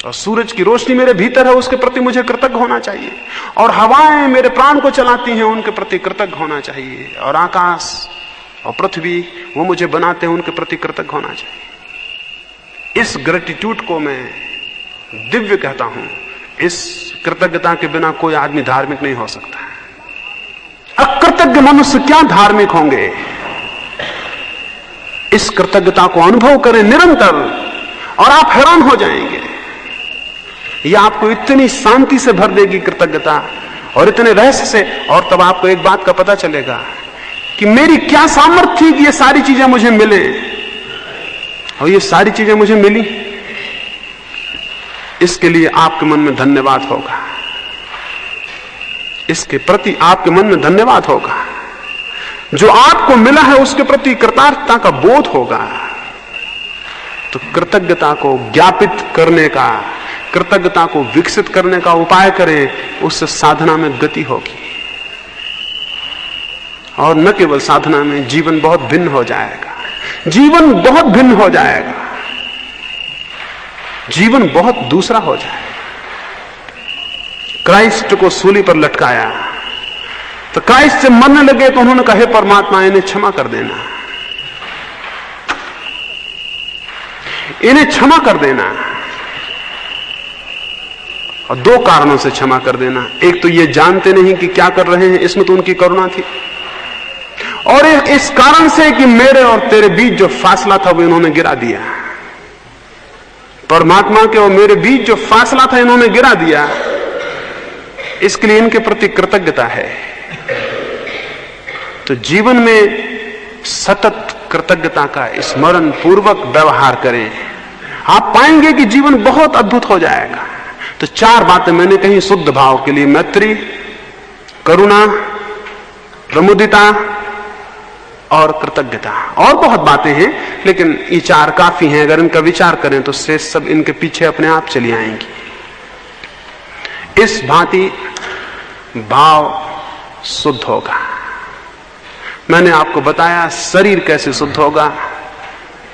और सूरज की रोशनी मेरे भीतर है, उसके प्रति मुझे कृतज्ञ होना चाहिए। और हवाएं मेरे प्राण को चलाती हैं, उनके प्रति कृतज्ञ होना चाहिए। और आकाश और पृथ्वी वो मुझे बनाते हैं, उनके प्रति कृतज्ञ होना चाहिए। इस ग्रेटिट्यूड को मैं दिव्य कहता हूं। इस कृतज्ञता के बिना कोई आदमी धार्मिक नहीं हो सकता। अकृतज्ञ मनुष्य क्या धार्मिक होंगे? इस कृतज्ञता को अनुभव करें निरंतर, और आप हैरान हो जाएंगे। यह आपको इतनी शांति से भर देगी कृतज्ञता, और इतने रहस्य से। और तब आपको एक बात का पता चलेगा कि मेरी क्या सामर्थ्य थी कि ये सारी चीजें मुझे मिले, और ये सारी चीजें मुझे मिली। इसके लिए आपके मन में धन्यवाद होगा, इसके प्रति आपके मन में धन्यवाद होगा। जो आपको मिला है उसके प्रति कृतज्ञता का बोध होगा। तो कृतज्ञता को ज्ञापित करने का, कृतज्ञता को विकसित करने का उपाय करें, उससे साधना में गति होगी। और न केवल साधना में, जीवन बहुत भिन्न हो जाएगा। जीवन बहुत भिन्न हो जाएगा, जीवन बहुत दूसरा हो जाएगा। क्राइस्ट को सूली पर लटकाया तो क्राइस्ट से मरने लगे तो उन्होंने कहा, हे परमात्मा, इन्हें क्षमा कर देना, इन्हें क्षमा कर देना। और दो कारणों से क्षमा कर देना। एक तो ये जानते नहीं कि क्या कर रहे हैं, इसमें तो उनकी करुणा थी। और एक इस कारण से कि मेरे और तेरे बीच जो फासला था वो इन्होंने गिरा दिया। परमात्मा के और मेरे बीच जो फासला था इन्होंने गिरा दिया, इसके लिए इनके प्रति कृतज्ञता है। तो जीवन में सतत कृतज्ञता का स्मरण पूर्वक व्यवहार करें, आप पाएंगे कि जीवन बहुत अद्भुत हो जाएगा। तो चार बातें मैंने कही शुद्ध भाव के लिए: मैत्री, करुणा, प्रमुदिता और कृतज्ञता। और बहुत बातें हैं, लेकिन ये चार काफी हैं। अगर इनका विचार करें तो शेष सब इनके पीछे अपने आप चली आएंगी। इस भांति भाव शुद्ध होगा। मैंने आपको बताया शरीर कैसे शुद्ध होगा,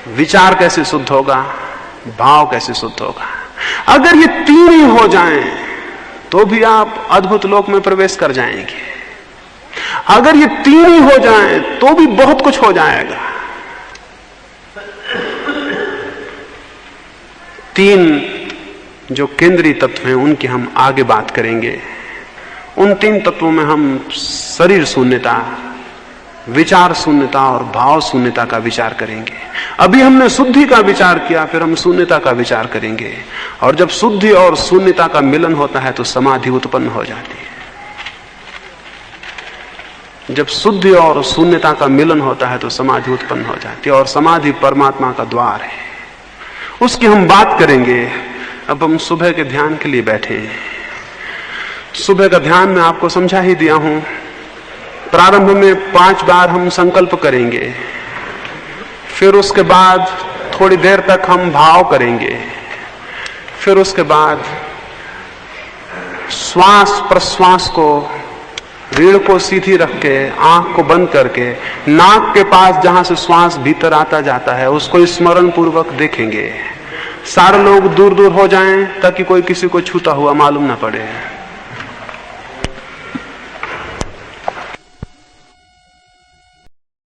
विचार कैसे शुद्ध होगा, भाव कैसे शुद्ध होगा। अगर ये तीन ही हो जाएं तो भी आप अद्भुत लोक में प्रवेश कर जाएंगे। अगर ये तीन ही हो जाएं तो भी बहुत कुछ हो जाएगा। तीन जो केंद्रीय तत्व हैं उनकी हम आगे बात करेंगे। उन तीन तत्वों में हम शरीर शून्यता, विचार शून्यता और भाव शून्यता का विचार करेंगे। अभी हमने शुद्धि का विचार किया, फिर हम शून्यता का विचार करेंगे। और जब शुद्धि और शून्यता का मिलन होता है तो समाधि उत्पन्न हो जाती है। जब शुद्धि और शून्यता का मिलन होता है तो समाधि उत्पन्न हो जाती है। और समाधि परमात्मा का द्वार है, उसकी हम बात करेंगे। अब हम सुबह के ध्यान के लिए बैठे हैं। सुबह का ध्यान मैं आपको समझा ही दिया हूं। प्रारंभ में 5 बार हम संकल्प करेंगे, फिर उसके बाद थोड़ी देर तक हम भाव करेंगे, फिर उसके बाद श्वास प्रश्वास को, रीढ़ को सीधी रख के, आंख को बंद करके, नाक के पास जहां से श्वास भीतर आता जाता है उसको स्मरण पूर्वक देखेंगे। सारे लोग दूर दूर हो जाएं ताकि कोई किसी को छूता हुआ मालूम ना पड़े।